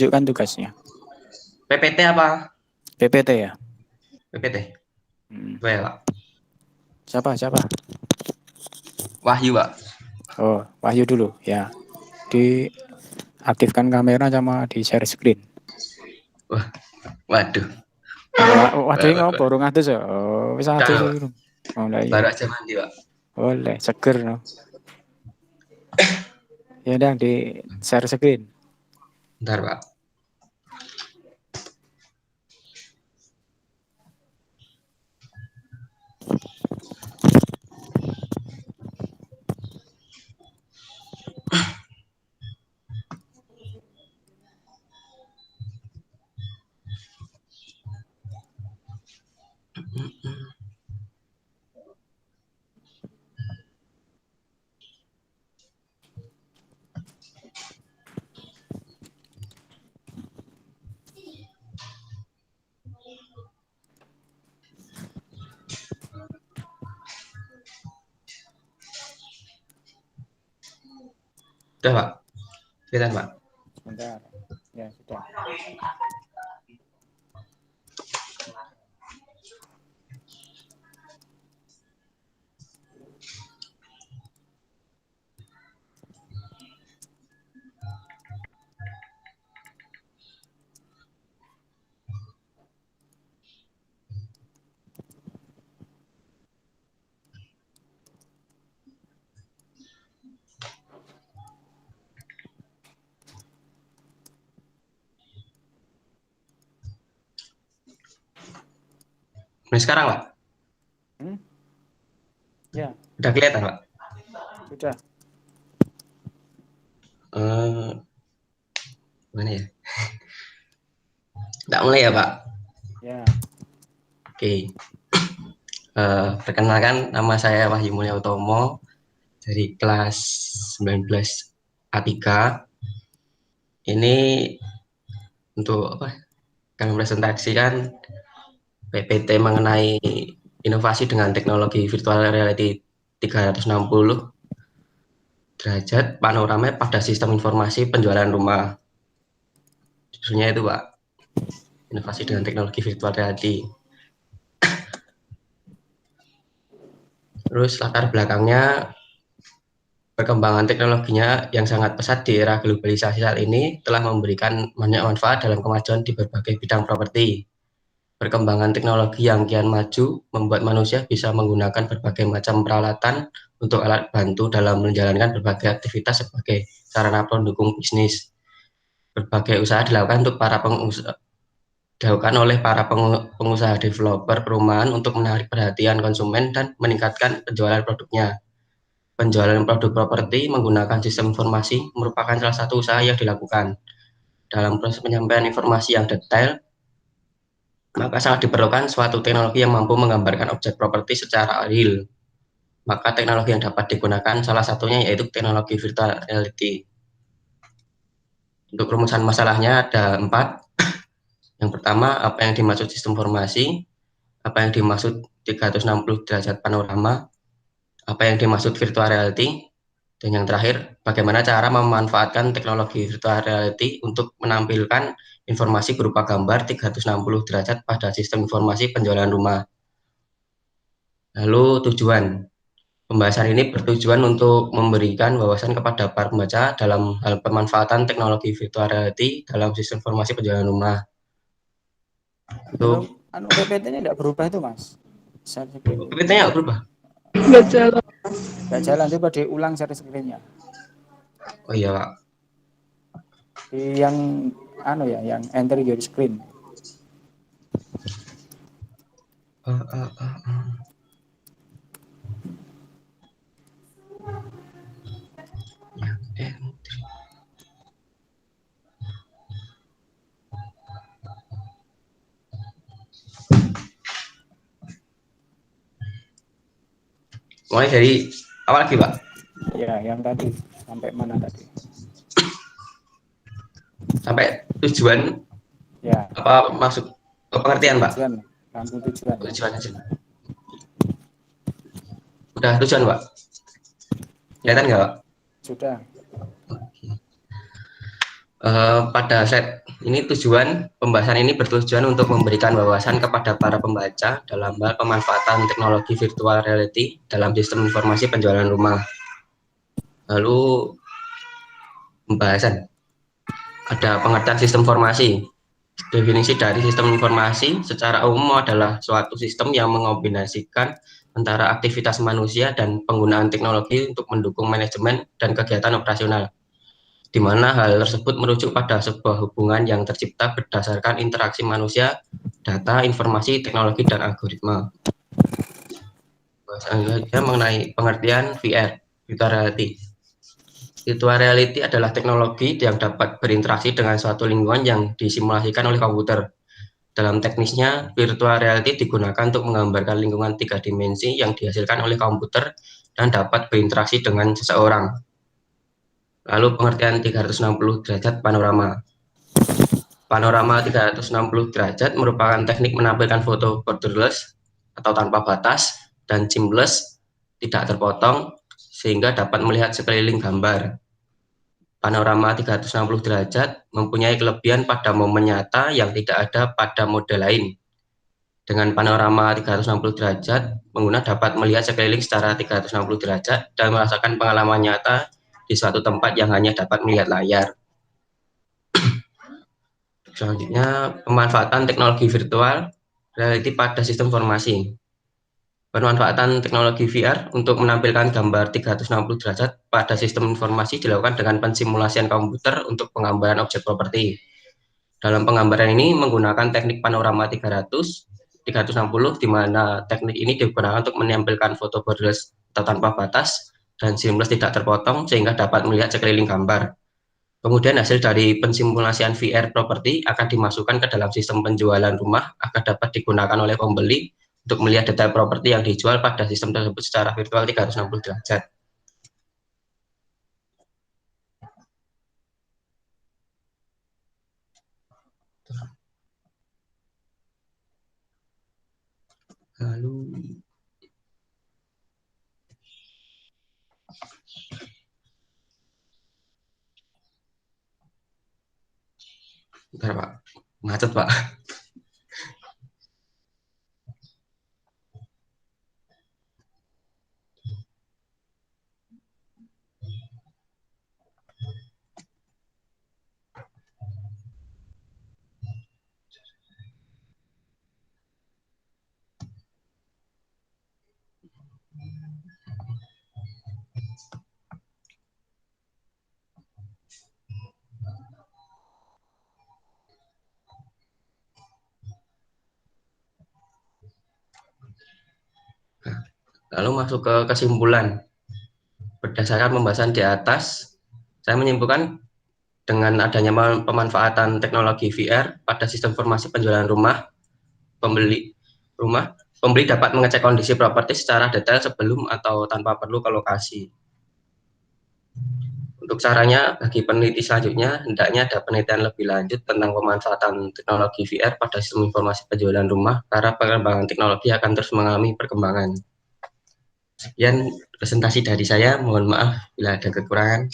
tunjukkan tugasnya. PPT apa? PPT ya. PPT. Hmm. Well, Pak. Siapa? Wahyu, Pak. Oh, Wahyu dulu ya. Diaktifkan kamera sama di share screen. Wah, waduh. Waduh ini ngopo urung atus ya. Oh, wis atus Udah, Pak. urung. Oh, lah iya. Baru aja mandi, Pak. Boleh, seger no. Ya udah di share screen. Bentar, Pak. Udah, Pak. Kelihatan, Pak. Sebentar. Ya, sudah. Nah, sekarang, Pak. Ya, Udah kelihatan, Pak. sudah. Mana ya? Nggak mulai ya, Pak? Ya. Oke. Perkenalkan, nama saya Wahyu Mulya Utomo dari kelas 19 A3. Ini untuk apa? Kami presentasikan PPT mengenai inovasi dengan teknologi virtual reality 360 derajat panorama pada sistem informasi penjualan rumah. Judulnya itu, Pak, inovasi dengan teknologi virtual reality. Terus latar belakangnya, perkembangan teknologinya yang sangat pesat di era globalisasi saat ini telah memberikan banyak manfaat dalam kemajuan di berbagai bidang properti. Perkembangan teknologi yang kian maju membuat manusia bisa menggunakan berbagai macam peralatan untuk alat bantu dalam menjalankan berbagai aktivitas sebagai sarana pendukung bisnis. Berbagai usaha dilakukan oleh para pengusaha developer perumahan untuk menarik perhatian konsumen dan meningkatkan penjualan produknya. Penjualan produk properti menggunakan sistem informasi merupakan salah satu usaha yang dilakukan. Dalam proses penyampaian informasi yang detail, maka sangat diperlukan suatu teknologi yang mampu menggambarkan objek properti secara real. Maka teknologi yang dapat digunakan salah satunya yaitu teknologi virtual reality. Untuk rumusan masalahnya ada 4. Yang pertama, apa yang dimaksud sistem informasi, apa yang dimaksud 360 derajat panorama, apa yang dimaksud virtual reality, dan yang terakhir, bagaimana cara memanfaatkan teknologi virtual reality untuk menampilkan informasi berupa gambar 360 derajat pada sistem informasi penjualan rumah. Lalu tujuan. Pembahasan ini bertujuan untuk memberikan wawasan kepada para pembaca dalam hal pemanfaatan teknologi virtual reality dalam sistem informasi penjualan rumah. Itu PPT-nya tidak berubah itu, Mas. Share screen. PPT-nya nggak berubah? Nggak jalan. Nggak jalan, coba diulang share screen-nya. Oh iya, Pak. Di yang yang enter your screen. Mulai dari awal lagi, Pak. Ya, yang tadi sampai mana tadi? Sampai tujuan. Ya. Apa maksud pengertian, Pak? Tujuan, langsung tujuan. Tujuan aja. Udah tujuan, Pak? Kelihatan nggak, Pak? Sudah. Pada set ini pembahasan ini bertujuan untuk memberikan wawasan kepada para pembaca dalam hal pemanfaatan teknologi virtual reality dalam sistem informasi penjualan rumah. Lalu pembahasan ada pengertian sistem informasi. Definisi dari sistem informasi secara umum adalah suatu sistem yang mengombinasikan antara aktivitas manusia dan penggunaan teknologi untuk mendukung manajemen dan kegiatan operasional, di mana hal tersebut merujuk pada sebuah hubungan yang tercipta berdasarkan interaksi manusia, data, informasi, teknologi, dan algoritma. Selanjutnya mengenai pengertian VR, virtual reality. Virtual reality adalah teknologi yang dapat berinteraksi dengan suatu lingkungan yang disimulasikan oleh komputer. Dalam teknisnya, virtual reality digunakan untuk menggambarkan lingkungan 3 dimensi yang dihasilkan oleh komputer dan dapat berinteraksi dengan seseorang. Lalu pengertian 360 derajat panorama. Panorama 360 derajat merupakan teknik menampilkan foto borderless atau tanpa batas dan seamless, tidak terpotong, sehingga dapat melihat sekeliling gambar. Panorama 360 derajat mempunyai kelebihan pada momen nyata yang tidak ada pada mode lain. Dengan panorama 360 derajat, pengguna dapat melihat sekeliling secara 360 derajat dan merasakan pengalaman nyata di suatu tempat yang hanya dapat melihat layar. Selanjutnya, pemanfaatan teknologi virtual reality pada sistem informasi. Pemanfaatan teknologi VR untuk menampilkan gambar 360 derajat pada sistem informasi dilakukan dengan pensimulasian komputer untuk penggambaran objek properti. Dalam penggambaran ini menggunakan teknik panorama 360, di mana teknik ini digunakan untuk menampilkan foto borderless atau tanpa batas dan seamless tidak terpotong sehingga dapat melihat sekeliling gambar. Kemudian hasil dari pensimulasian VR properti akan dimasukkan ke dalam sistem penjualan rumah agar dapat digunakan oleh pembeli untuk melihat detail properti yang dijual pada sistem tersebut secara virtual 360 derajat. Lalu bentar, Pak. Macet, Pak. Lalu masuk ke kesimpulan. Berdasarkan pembahasan di atas, saya menyimpulkan dengan adanya pemanfaatan teknologi VR pada sistem informasi penjualan rumah, pembeli dapat mengecek kondisi properti secara detail sebelum atau tanpa perlu ke lokasi. Untuk caranya, bagi peneliti selanjutnya, hendaknya ada penelitian lebih lanjut tentang pemanfaatan teknologi VR pada sistem informasi penjualan rumah, karena perkembangan teknologi akan terus mengalami perkembangan. Sekian presentasi dari saya, mohon maaf bila ada kekurangan.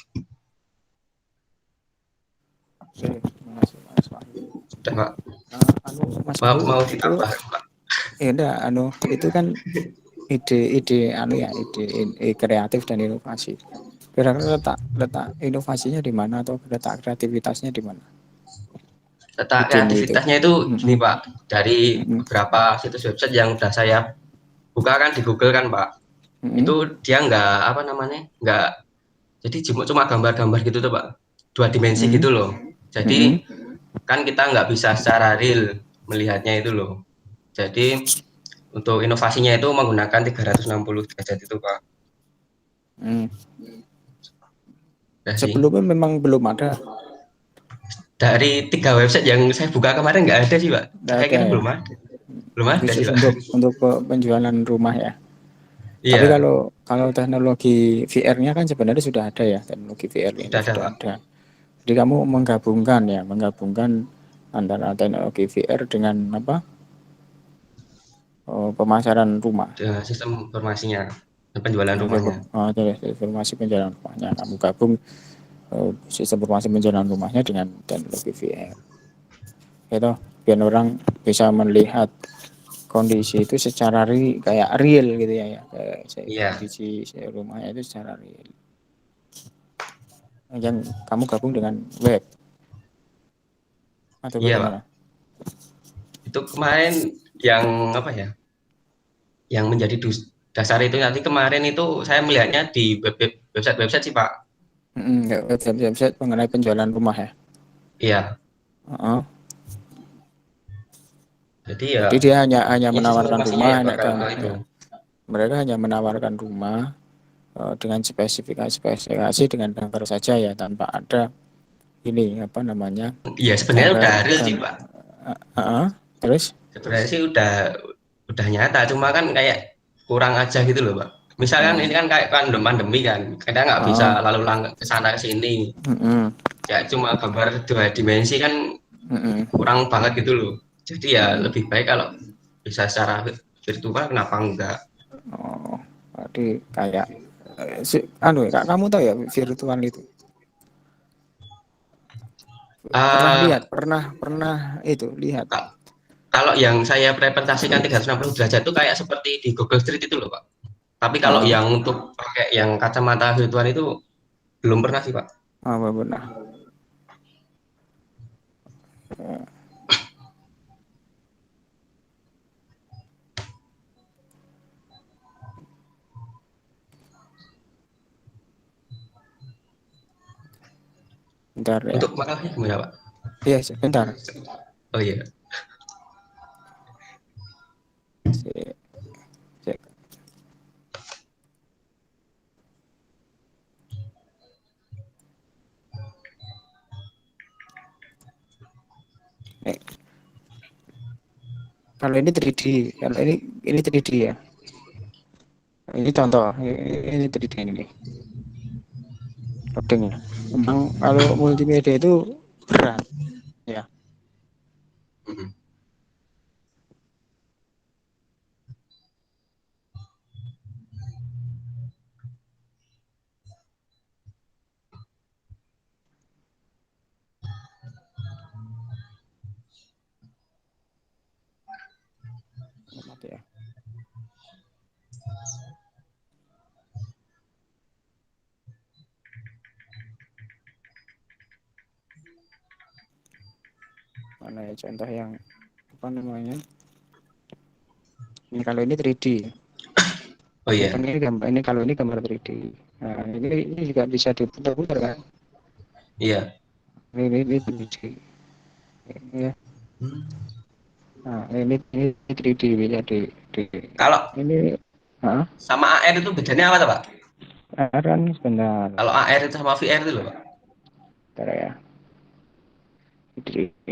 Oke, terima kasih Mas Wahyu. Sudah, Pak. Mas Mau Wahyu itu ditambah, Pak? ya enggak, itu kan ide-ide ide kreatif dan inovasi. Kira-kira letak inovasinya di mana atau letak kreativitasnya di mana? Letak Idemu itu. kreativitasnya itu gini, Pak, dari beberapa situs website yang sudah saya buka kan di Google kan, Pak. Itu dia nggak jadi cuma gambar-gambar gitu tuh, Pak, 2 dimensi gitu loh. Jadi kan kita nggak bisa secara real melihatnya itu loh. Jadi untuk inovasinya itu menggunakan 360 derajat itu, Pak. Sebelumnya memang belum ada. Dari 3 website yang saya buka kemarin nggak ada sih, Pak. Saya kira Ya? belum ada. Belum ada sih, Khusus Pak. untuk penjualan rumah ya. Tapi Iya. kalau teknologi VR-nya kan sebenarnya sudah ada ya, teknologi VR ini sudah ada. Jadi kamu menggabungkan antara teknologi VR dengan pemasaran rumah. Dengan sistem informasinya dan penjualan rumahnya. Informasi penjualan rumahnya kamu gabung sistem informasi pencernaan rumahnya dengan teknologi VR. Itu biar orang bisa melihat kondisi itu secara kayak real gitu ya, kayak Iya, kondisi rumahnya itu secara real. Yang kamu gabung dengan web atau iya Pak. bagaimana? Itu kemarin yang apa ya? Yang menjadi dasar itu nanti kemarin itu saya melihatnya di website sih Pak. Website mengenai penjualan rumah ya. Iya, Uh-uh. jadi ya Jadi dia hanya kayaknya sih menawarkan informasinya ya rumah, bakal ke itu. ya. Mereka hanya menawarkan rumah dengan spesifikasi dengan gambar saja ya, tanpa ada ini apa namanya, Iya sebenarnya udah gambar real sih Pak. terus. Sebenarnya sih udah nyata, cuma kan kayak kurang aja gitu loh Pak. Misalkan uh, ini kan kayak pandemi kan, kita nggak bisa uh, lalu lang ke sana ke sini. uh, Ya cuma gambar dua dimensi kan kurang banget gitu loh. Jadi ya lebih baik kalau bisa secara virtual, kenapa enggak? Oh, berarti kayak anu ya, kamu tahu ya virtual itu? Pernah lihat, Uh, pernah pernah itu lihat. Kalau yang saya presentasikan 360 derajat itu kayak seperti di Google Street itu loh Pak. Tapi kalau Uh, yang untuk pakai yang kacamata virtual itu belum pernah sih Pak. apa benar? Bentar ya. Untuk makalahnya gimana Pak? Iya, sebentar. Oh iya. Si- si- kalau ini 3D, kalau ini 3D ya. Ini contoh, ini 3D ini loading ya. Memang kalau multimedia itu berat ya. Mhm. Mati ya. Mana ya contoh yang apa namanya? Ini kalau ini 3D. Oh Ya iya. kan ini gambar, ini kalau ini gambar 3D. Nah, ini juga bisa diputar-putar kan? Iya. Ini 3D. Ya. Hmm. Nah, ini 3D bisa di Kalau ini sama AR itu bedanya apa tuh Pak? kan sebentar. Kalau AR itu sama VR itu loh Pak. Bentar ya. 3D.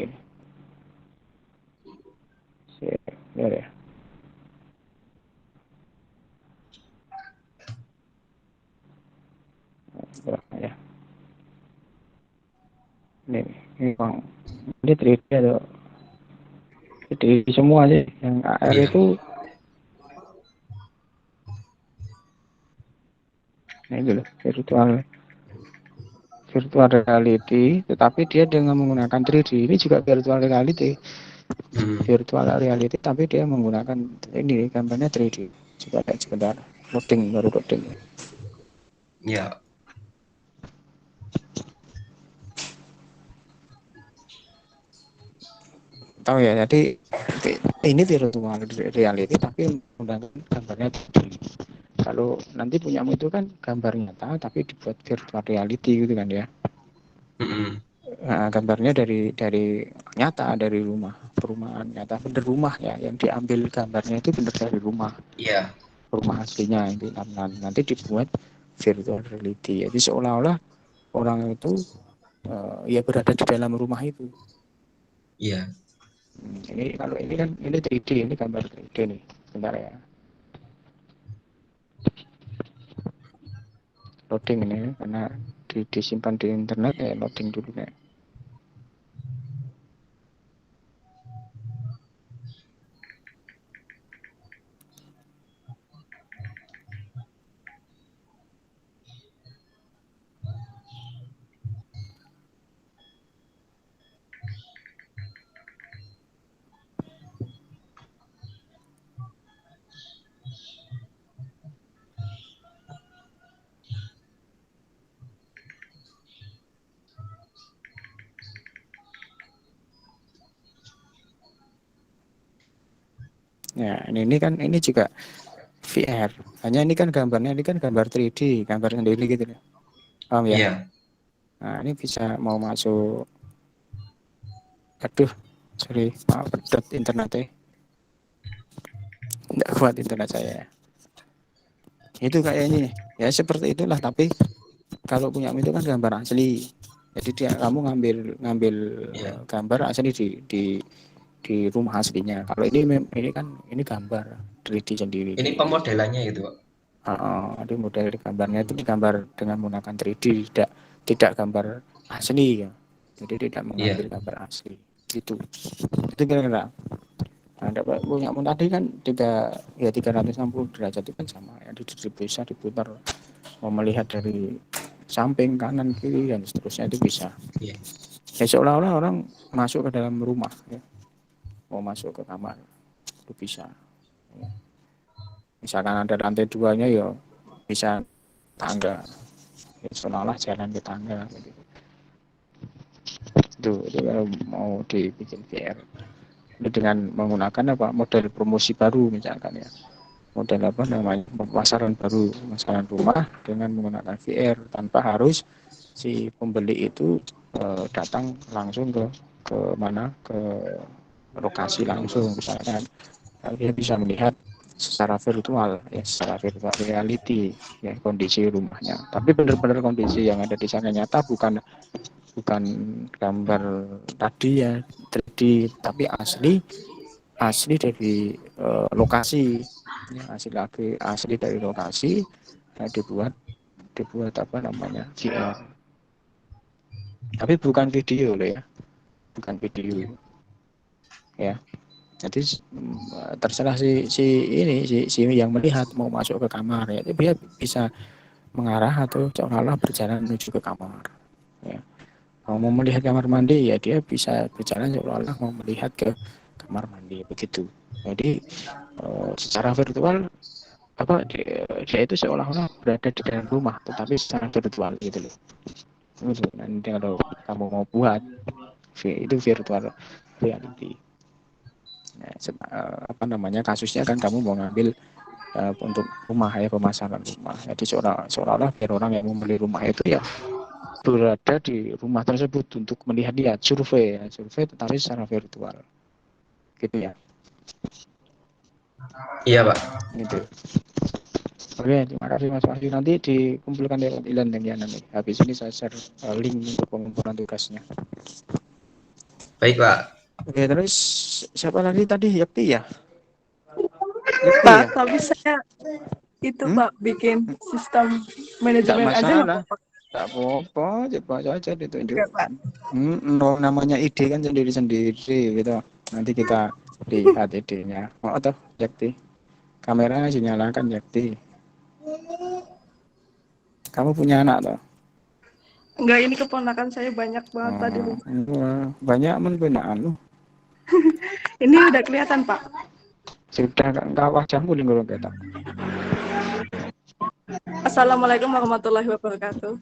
Bentar ya. Berapa ya? Ini bang. Ini 3D atau 3D semua sih. Yang AR Iya. itu ini dulu virtual virtual reality, tetapi dia dengan menggunakan 3D. Ini juga virtual reality, Hmm. tapi dia menggunakan ini gambarnya 3D. Coba lihat sebentar, loading baru loading. Iya. Tahu ya, jadi ini virtual reality tapi menggunakan gambarnya 3D. Kalau nanti punyamu itu kan gambar nyata tapi dibuat virtual reality gitu kan ya. Mhm. Nah, gambarnya dari nyata, dari perumahan nyata, bener rumah ya, yang diambil gambarnya itu bener dari Iya. rumah aslinya itu. Nanti dibuat virtual reality, jadi seolah-olah orang itu ya berada di dalam rumah itu. Iya. Ini kalau ini kan ini 3D, ini gambar 3D nih, bentar ya, loading ini karena disimpan di internet ya, loading dulu nih. Ya, ini kan ini juga VR. Hanya ini kan gambarnya ini kan gambar 3D, gambar sendiri gitu loh. Paham ya? Iya. Nah, ini bisa mau masuk. Aduh, sorry, maaf pedot internetnya. Nggak kuat internet saya. Itu kayak ini. Ya seperti itulah, tapi kalau punya itu kan gambar asli. Jadi dia kamu ngambil ngambil Iya. gambar asli di rumah aslinya. Kalau ini kan ini gambar 3D sendiri Ini di pemodelannya itu, Pak. ada model di gambarnya itu digambar dengan menggunakan 3D, tidak gambar asli ya. Jadi tidak mengambil Iya. gambar asli. Itu kira-kira. Nah, dapat punya pun tadi kan 360 derajat itu kan sama ya, bisa diputar, mau melihat dari samping kanan kiri dan seterusnya itu bisa. Iya. Ya seolah-olah orang masuk ke dalam rumah ya, mau masuk ke kamar itu bisa. Misalkan ada lantai duanya ya bisa tangga, ya, seolah-olah jalan ke tangga gitu. Itu kalau mau dibikin VR dengan menggunakan apa model promosi baru misalkan ya, model apa namanya pemasaran baru, pemasaran rumah dengan menggunakan VR tanpa harus si pembeli itu datang langsung ke mana, ke lokasi langsung misalkan. Dia bisa melihat secara virtual ya, secara virtual reality ya kondisi rumahnya, tapi benar-benar kondisi yang ada di sana nyata, bukan bukan gambar tadi ya 3D, tapi asli asli dari lokasi ya, asli dari lokasi ya, dibuat apa namanya VR, tapi bukan video loh ya, bukan video ya. Jadi terserah si ini si yang melihat mau masuk ke kamar ya, dia bisa mengarah atau seolah-olah berjalan menuju ke kamar ya. Mau melihat kamar mandi ya dia bisa berjalan seolah-olah mau melihat ke kamar mandi begitu. Jadi secara virtual apa dia itu seolah-olah berada di dalam rumah tetapi secara virtual gitu loh. Nanti kalau kamu mau buat itu virtual reality. Ya, apa namanya kasusnya kan kamu mau ngambil untuk rumah ya, pemasaran rumah. Jadi seolah-olah biar orang yang membeli rumah itu ya berada di rumah tersebut untuk melihat survei tetapi secara virtual gitu ya. Iya, Pak. Gitu. Oke, terima kasih Mas Wahyu. Nanti dikumpulkan lewat Ilan dan Yana nih. Habis ini saya share link untuk pengumpulan tugasnya. Baik, Pak. Oke, terus siapa lagi tadi? Yakti ya? Yakti Pak, ya? tapi saya itu Hmm? Pak bikin sistem Tidak manajemen aja nggak masalah. apa-apa. Tak apa-apa, coba saja Oke, ditunjukkan. Pak. Namanya ide kan sendiri-sendiri gitu. Nanti kita lihat idenya. Oh, toh, Yakti. Kameranya dinyalakan, Yakti. Kamu punya anak toh? Enggak, ini keponakan saya banyak banget Pak di rumah. Banyak punya anu. Ini udah kelihatan Pak. Sudah enggak wajahmu linggul kita. Assalamualaikum warahmatullahi wabarakatuh.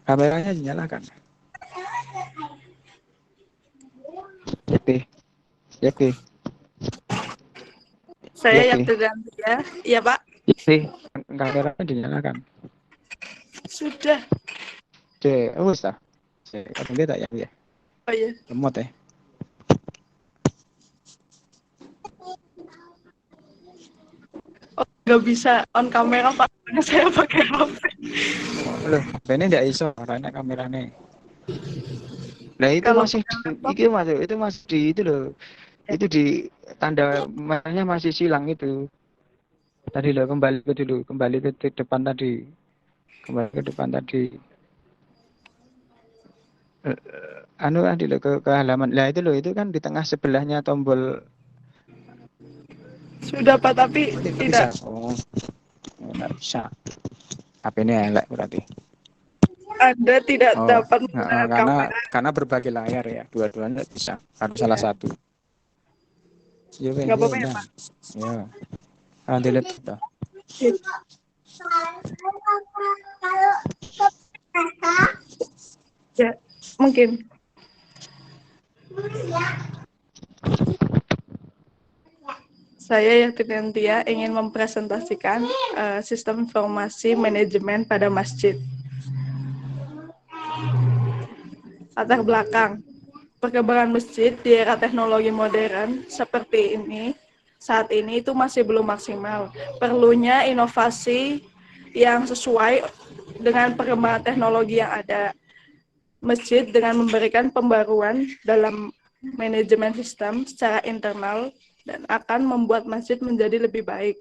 Kameranya dinyalakan. Yakti. Yakti. Saya Yakti. Yakti Ganti ya. Iya Pak. Yakti. Kameranya dinyalakan. Sudah. Wes ta. Kadang dia tak ya. Oh iya. Lemot ya. Oh, nggak bisa on kamera Pak. Karena saya pakai HP. Loh, ini enggak iso karena kameranya. Nah itu Kalau masih pakai laptop, itu masih di itu loh. ya. Itu di tanda merahnya masih silang itu. Tadi loh kembali ke depan tadi. Kembali ke depan tadi. Anu tadi loh ke halaman. Lah itu loh itu kan di tengah sebelahnya tombol. Sudah Pak, tapi tidak. Bisa. Oh, enggak bisa. HP ini elek berarti. Anda tidak Oh, dapat menggunakan kamera. karena berbagi layar ya, dua-duanya bisa. Harus salah satu. Ya, Nggak apa-apa ya ya. Pak. Ya. Kalau delete itu. Ya, mungkin. Saya Yati Nantia ingin mempresentasikan sistem informasi manajemen pada masjid. Latar belakang, perkembangan masjid di era teknologi modern seperti ini, saat ini itu masih belum maksimal. Perlunya inovasi yang sesuai dengan perkembangan teknologi yang ada. Masjid dengan memberikan pembaruan dalam manajemen sistem secara internal dan akan membuat masjid menjadi lebih baik.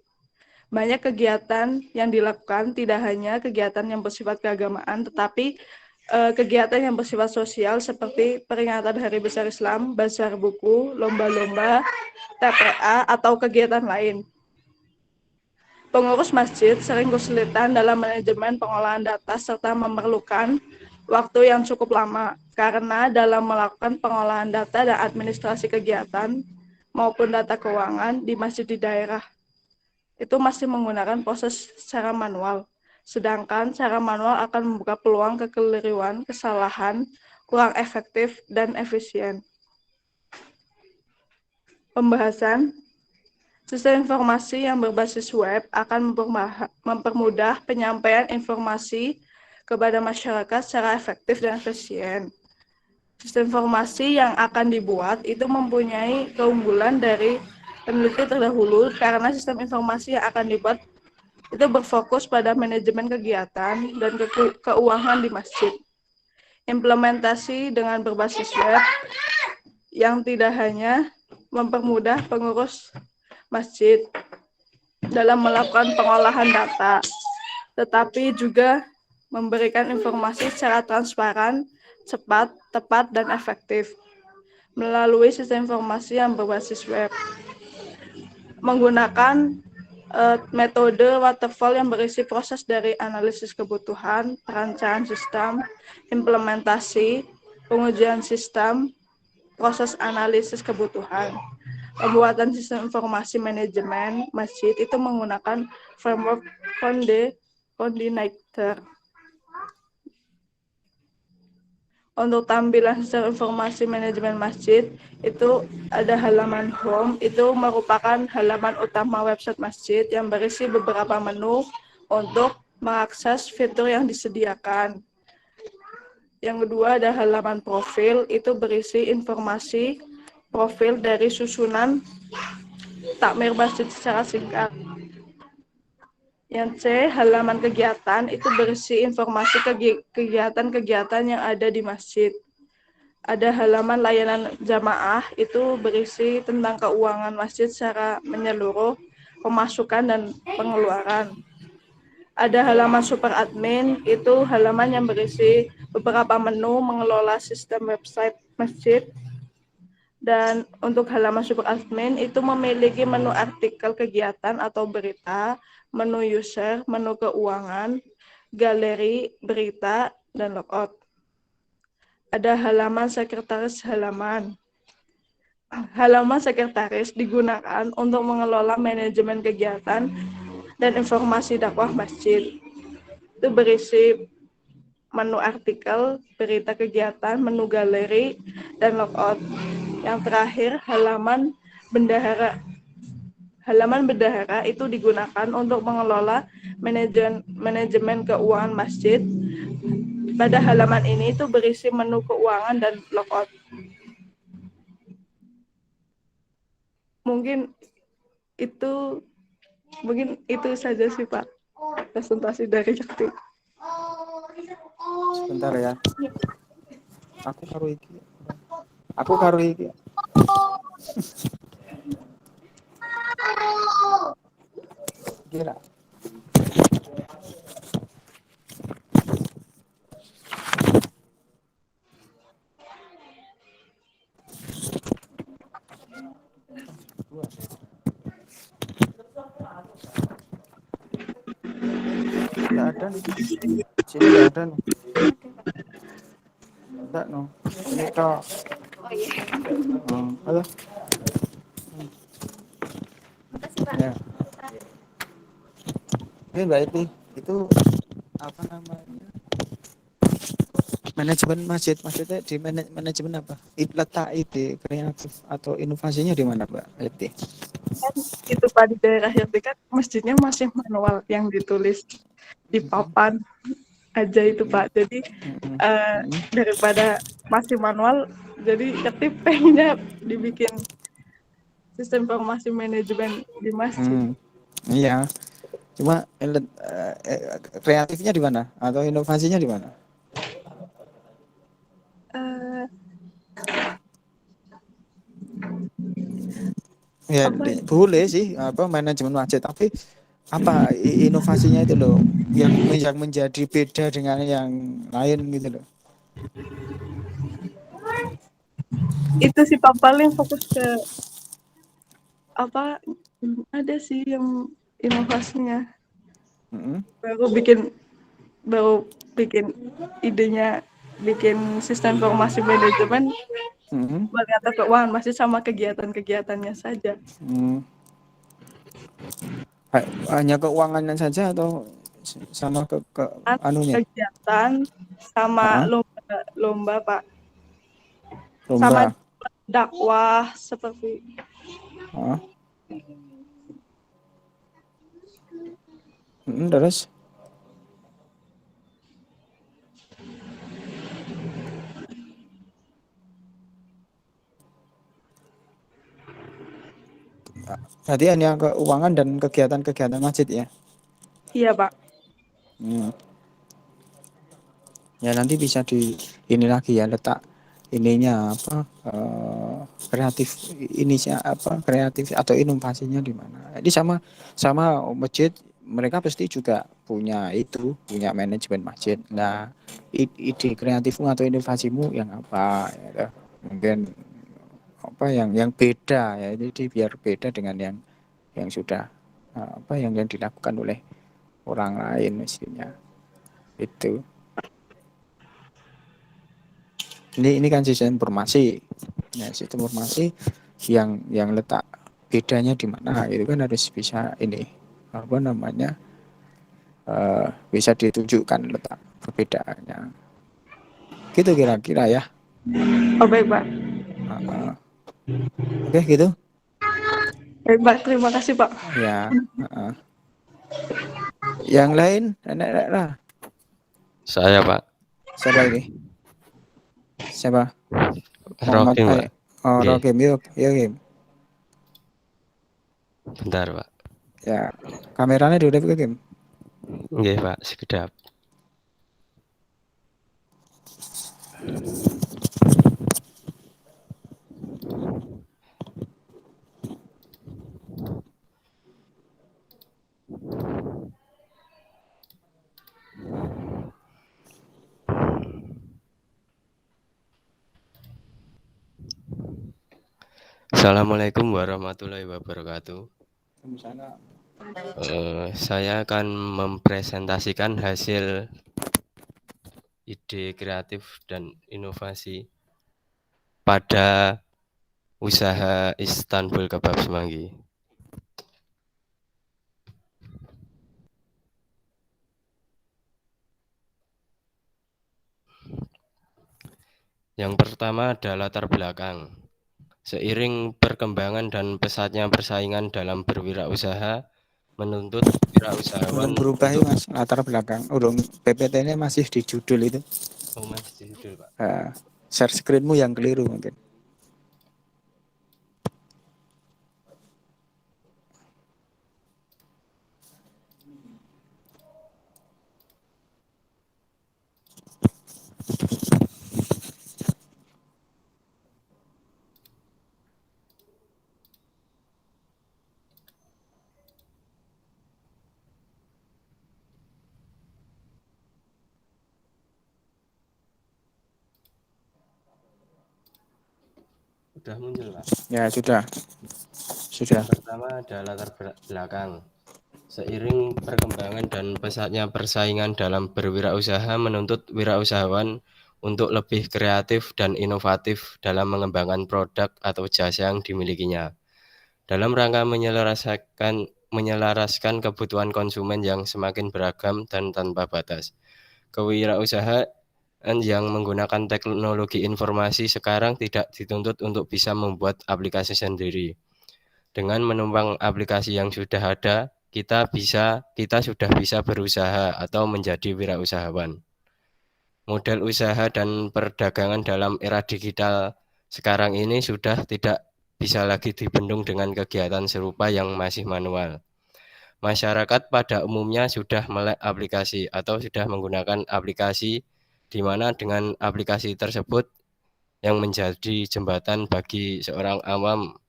Banyak kegiatan yang dilakukan, tidak hanya kegiatan yang bersifat keagamaan, tetapi kegiatan yang bersifat sosial seperti peringatan Hari Besar Islam, bazar buku, lomba-lomba, TPA, atau kegiatan lain. Pengurus masjid sering kesulitan dalam manajemen pengolahan data serta memerlukan waktu yang cukup lama karena dalam melakukan pengolahan data dan administrasi kegiatan maupun data keuangan di masjid di daerah itu masih menggunakan proses secara manual. Sedangkan cara manual akan membuka peluang kekeliruan, kesalahan, kurang efektif, dan efisien. Pembahasan sistem informasi yang berbasis web akan mempermudah penyampaian informasi kepada masyarakat secara efektif dan efisien. Sistem informasi yang akan dibuat itu mempunyai keunggulan dari peneliti terdahulu karena sistem informasi yang akan dibuat itu berfokus pada manajemen kegiatan dan keuangan di masjid. Implementasi dengan berbasis web yang tidak hanya mempermudah pengurus masjid dalam melakukan pengolahan data, tetapi juga memberikan informasi secara transparan, cepat, tepat, dan efektif melalui sistem informasi yang berbasis web. Menggunakan metode waterfall yang berisi proses dari analisis kebutuhan, perencanaan sistem, implementasi, pengujian sistem, proses analisis kebutuhan. Pembuatan sistem informasi manajemen masjid itu menggunakan framework Coordinator. Untuk tampilan sistem informasi manajemen masjid, itu ada halaman home, itu merupakan halaman utama website masjid yang berisi beberapa menu untuk mengakses fitur yang disediakan. Yang kedua ada halaman profil, itu berisi informasi profil dari susunan takmir masjid secara singkat. Yang C, halaman kegiatan itu berisi informasi kegiatan-kegiatan yang ada di masjid. Ada halaman layanan jamaah itu berisi tentang keuangan masjid secara menyeluruh, pemasukan dan pengeluaran. Ada halaman super admin, itu halaman yang berisi beberapa menu mengelola sistem website masjid. Dan untuk halaman super admin itu memiliki menu artikel kegiatan atau berita, menu user, menu keuangan, galeri, berita, dan logout. Ada halaman sekretaris halaman. Halaman sekretaris digunakan untuk mengelola manajemen kegiatan dan informasi dakwah masjid. Itu berisi menu artikel, berita kegiatan, menu galeri, dan logout. Yang terakhir, halaman bendahara. Halaman bendahara itu digunakan untuk mengelola manajemen keuangan masjid. Pada halaman ini itu berisi menu keuangan dan logout. Mungkin itu saja sih Pak, presentasi dari Yakti. Sebentar ya. Aku karo iki. Kira. Nggak ada nih. Sini nggak ada nih. Enggak no. Ini toh. Oh iya. Halo. Ya. Ini Mbak Eti, itu apa namanya? Manajemen masjid, maksudnya di manajemen apa? Letak ide kreatif atau inovasinya di mana Mbak Eti? Kan itu Pak, di daerah Hirti kan masjidnya masih manual yang ditulis di papan aja itu Pak. Jadi daripada masih manual, jadi ketip pengennya dibikin sistem informasi manajemen di masjid. Iya. Cuma kreatifnya di mana atau inovasinya di mana? Eh, Ya apa boleh sih apa manajemen masjid, tapi apa inovasinya itu loh yang menjadi beda dengan yang lain gitu loh. itu sih Pak, paling fokus ke apa, ada sih yang inovasinya. Mm-mm. baru bikin idenya, bikin sistem informasi manajemen Mm-mm. atau keuangan, masih sama kegiatan-kegiatannya saja. Hanya keuangannya saja atau sama ke anunya? Kegiatan sama Ah, lomba Pak, sama lomba. dakwah seperti Ah. Terus berarti hanya keuangan dan kegiatan-kegiatan masjid ya. iya Pak. Hmm. Ya nanti bisa di ini lagi ya, letak ininya apa kreatif inisinya apa, kreatif atau inovasinya di mana. Jadi sama masjid mereka pasti juga punya itu, punya manajemen masjid. Nah, ide kreatifmu atau inovasimu yang apa ya, mungkin apa yang beda ya, jadi biar beda dengan yang sudah apa yang dilakukan oleh orang lain mestinya itu. Ini kan sistem informasi. Nah, sistem informasi yang letak bedanya di mana itu kan harus bisa ini apa namanya bisa ditunjukkan letak perbedaannya. Gitu kira-kira ya. Oh baik Pak. Oke gitu. Baik Pak, terima kasih Pak. Ya. Yang lain enak lah. Saya Pak. Siapa ini? Siapa? Muhammad Rohim Pak. Oh, Nggih. Rokim, yuk. Bentar Pak. Ya, kameranya di udah Kim. Nggih Pak, sekedap. Assalamualaikum warahmatullahi wabarakatuh. Saya akan mempresentasikan hasil ide kreatif dan inovasi pada usaha Istanbul Kebab Semanggi. Yang pertama adalah latar belakang. Seiring perkembangan dan pesatnya persaingan dalam berwirausaha, menuntut wirausahawan Belum berubah ya untuk Mas, latar belakang. Urung PPT-nya masih di judul itu. masih judul Pak. Share screen-mu yang keliru mungkin. Sudah muncul Pak. Ya sudah. Yang pertama adalah latar belakang. Seiring perkembangan dan pesatnya persaingan dalam berwirausaha menuntut wirausahawan untuk lebih kreatif dan inovatif dalam mengembangkan produk atau jasa yang dimilikinya. Dalam rangka menyelaraskan kebutuhan konsumen yang semakin beragam dan tanpa batas. Kewirausahaan yang menggunakan teknologi informasi sekarang tidak dituntut untuk bisa membuat aplikasi sendiri. Dengan menumpang aplikasi yang sudah ada, kita sudah bisa berusaha atau menjadi wirausahawan. Model usaha dan perdagangan dalam era digital sekarang ini sudah tidak bisa lagi dibendung dengan kegiatan serupa yang masih manual. Masyarakat pada umumnya sudah melek aplikasi atau sudah menggunakan aplikasi, di mana dengan aplikasi tersebut yang menjadi jembatan bagi seorang awam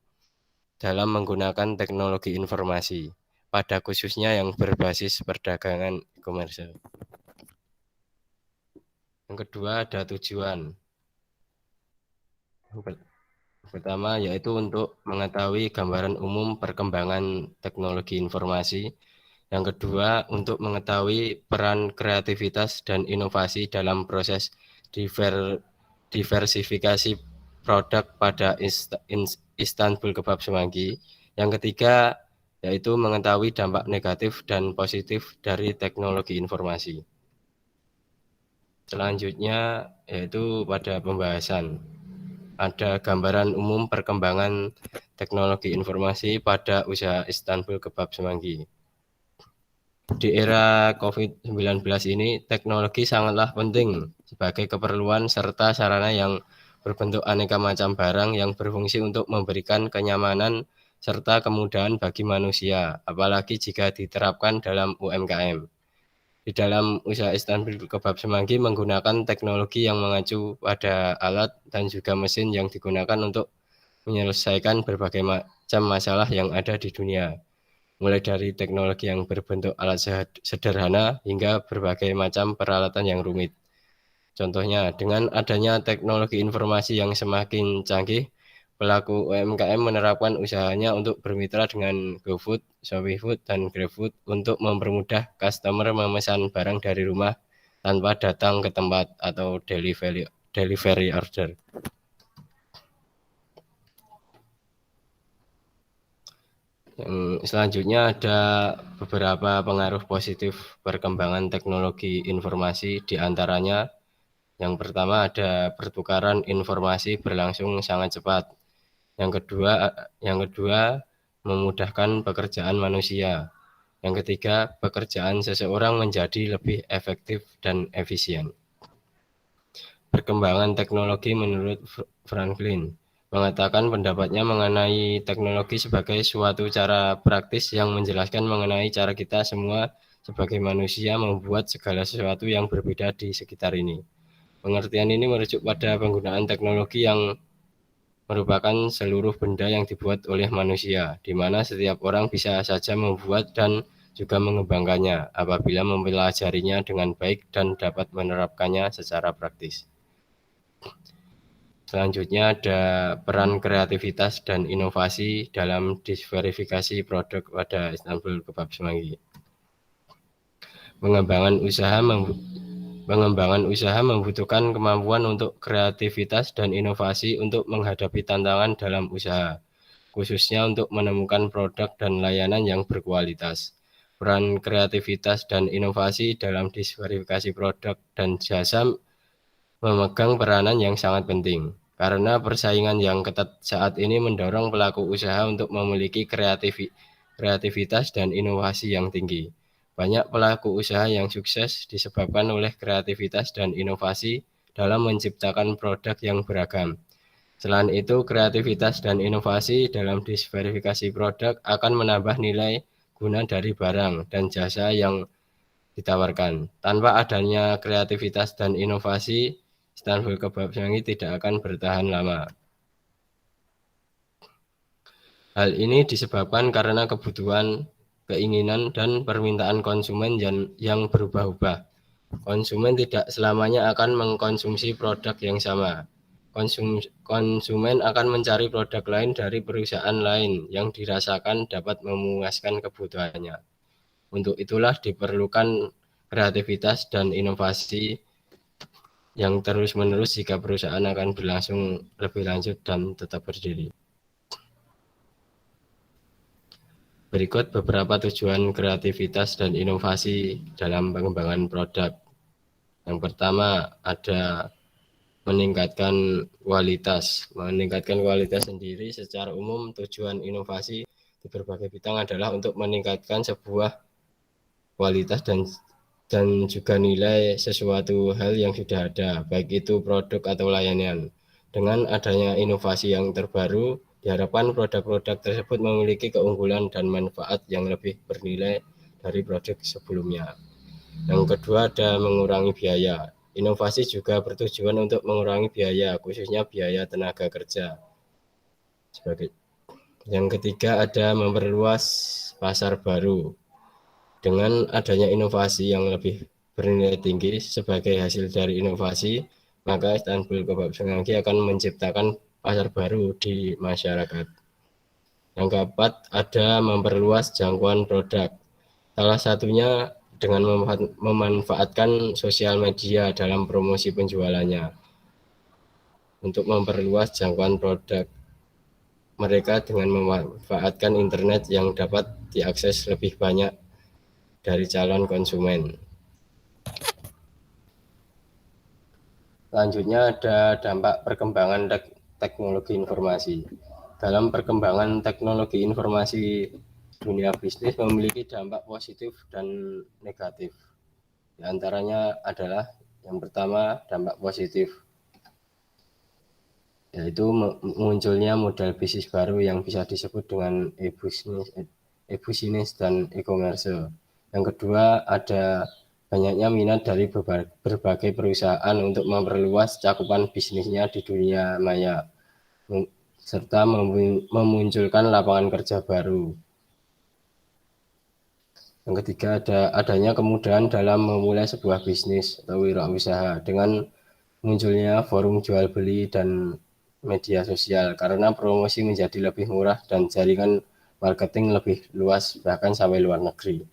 dalam menggunakan teknologi informasi, pada khususnya yang berbasis perdagangan komersial. Yang kedua ada tujuan. Pertama yaitu untuk mengetahui gambaran umum perkembangan teknologi informasi. Yang kedua untuk mengetahui peran kreativitas dan inovasi dalam proses diversifikasi produk pada Istanbul Kebab Semanggi. Yang ketiga yaitu mengetahui dampak negatif dan positif dari teknologi informasi. Selanjutnya yaitu pada pembahasan. Ada gambaran umum perkembangan teknologi informasi pada usaha Istanbul Kebab Semanggi. Di era COVID-19 ini, teknologi sangatlah penting sebagai keperluan serta sarana yang berbentuk aneka macam barang yang berfungsi untuk memberikan kenyamanan serta kemudahan bagi manusia, apalagi jika diterapkan dalam UMKM. Di dalam usaha Istanbul Kebab Semanggi menggunakan teknologi yang mengacu pada alat dan juga mesin yang digunakan untuk menyelesaikan berbagai macam masalah yang ada di dunia. Mulai dari teknologi yang berbentuk alat sederhana hingga berbagai macam peralatan yang rumit. Contohnya, dengan adanya teknologi informasi yang semakin canggih, pelaku UMKM menerapkan usahanya untuk bermitra dengan GoFood, ShopeeFood, dan GrabFood untuk mempermudah customer memesan barang dari rumah tanpa datang ke tempat atau delivery order. Yang selanjutnya ada beberapa pengaruh positif perkembangan teknologi informasi, di antaranya yang pertama ada pertukaran informasi berlangsung sangat cepat. Yang kedua memudahkan pekerjaan manusia. Yang ketiga, pekerjaan seseorang menjadi lebih efektif dan efisien. Perkembangan teknologi menurut Franklin mengatakan pendapatnya mengenai teknologi sebagai suatu cara praktis yang menjelaskan mengenai cara kita semua sebagai manusia membuat segala sesuatu yang berbeda di sekitar ini. Pengertian ini merujuk pada penggunaan teknologi yang merupakan seluruh benda yang dibuat oleh manusia, di mana setiap orang bisa saja membuat dan juga mengembangkannya apabila mempelajarinya dengan baik dan dapat menerapkannya secara praktis. Selanjutnya ada peran kreativitas dan inovasi dalam diverifikasi produk pada Istanbul Kebab Semanggi. Pengembangan usaha membutuhkan kemampuan untuk kreativitas dan inovasi untuk menghadapi tantangan dalam usaha, khususnya untuk menemukan produk dan layanan yang berkualitas. Peran kreativitas dan inovasi dalam diverifikasi produk dan jasa memegang peranan yang sangat penting, karena persaingan yang ketat saat ini mendorong pelaku usaha untuk memiliki kreativitas dan inovasi yang tinggi. Banyak pelaku usaha yang sukses disebabkan oleh kreativitas dan inovasi dalam menciptakan produk yang beragam. Selain itu, kreativitas dan inovasi dalam diverifikasi produk akan menambah nilai guna dari barang dan jasa yang ditawarkan. Tanpa adanya kreativitas dan inovasi, Istanbul Kebab Semanggi tidak akan bertahan lama. Hal ini disebabkan karena kebutuhan, keinginan, dan permintaan konsumen yang berubah-ubah. Konsumen tidak selamanya akan mengkonsumsi produk yang sama. Konsumen akan mencari produk lain dari perusahaan lain yang dirasakan dapat memuaskan kebutuhannya. Untuk itulah diperlukan kreativitas dan inovasi yang terus-menerus jika perusahaan akan berlangsung lebih lanjut dan tetap berdiri. Berikut beberapa tujuan kreativitas dan inovasi dalam pengembangan produk. Yang pertama ada meningkatkan kualitas. Meningkatkan kualitas sendiri secara umum tujuan inovasi di berbagai bidang adalah untuk meningkatkan sebuah kualitas dan juga nilai sesuatu hal yang sudah ada, baik itu produk atau layanan. Dengan adanya inovasi yang terbaru, diharapkan produk-produk tersebut memiliki keunggulan dan manfaat yang lebih bernilai dari produk sebelumnya. Yang kedua ada mengurangi biaya. Inovasi juga bertujuan untuk mengurangi biaya, khususnya biaya tenaga kerja. Yang ketiga ada memperluas pasar baru. Dengan adanya inovasi yang lebih bernilai tinggi sebagai hasil dari inovasi, maka Istanbul Kebab Semanggi akan menciptakan pasar baru di masyarakat. Yang keempat ada memperluas jangkauan produk. Salah satunya dengan memanfaatkan sosial media dalam promosi penjualannya untuk memperluas jangkauan produk mereka dengan memanfaatkan internet yang dapat diakses lebih banyak dari calon konsumen. Selanjutnya ada dampak perkembangan teknologi informasi. Dalam perkembangan teknologi informasi, dunia bisnis memiliki dampak positif dan negatif. Di antaranya adalah yang pertama dampak positif, yaitu munculnya model bisnis baru yang bisa disebut dengan e-business dan e-commerce. Yang kedua ada banyaknya minat dari berbagai perusahaan untuk memperluas cakupan bisnisnya di dunia maya, serta memunculkan lapangan kerja baru. Yang ketiga adanya kemudahan dalam memulai sebuah bisnis atau wirausaha dengan munculnya forum jual beli dan media sosial, karena promosi menjadi lebih murah dan jaringan marketing lebih luas bahkan sampai luar negeri.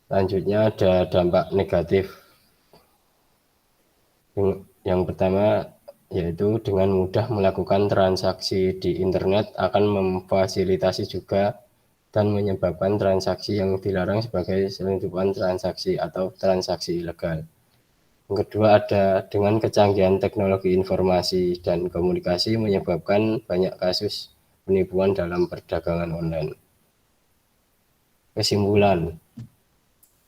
Selanjutnya ada dampak negatif. Yang pertama yaitu dengan mudah melakukan transaksi di internet akan memfasilitasi juga dan menyebabkan transaksi yang dilarang sebagai selundupan transaksi atau transaksi ilegal. Yang kedua ada dengan kecanggihan teknologi informasi dan komunikasi menyebabkan banyak kasus penipuan dalam perdagangan online. Kesimpulan,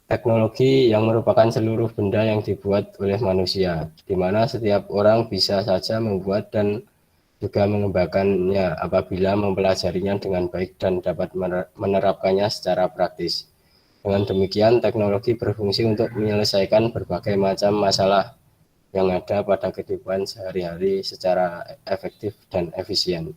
teknologi yang merupakan seluruh benda yang dibuat oleh manusia, di mana setiap orang bisa saja membuat dan juga mengembangkannya apabila mempelajarinya dengan baik dan dapat menerapkannya secara praktis. Dengan demikian, teknologi berfungsi untuk menyelesaikan berbagai macam masalah yang ada pada kehidupan sehari-hari secara efektif dan efisien.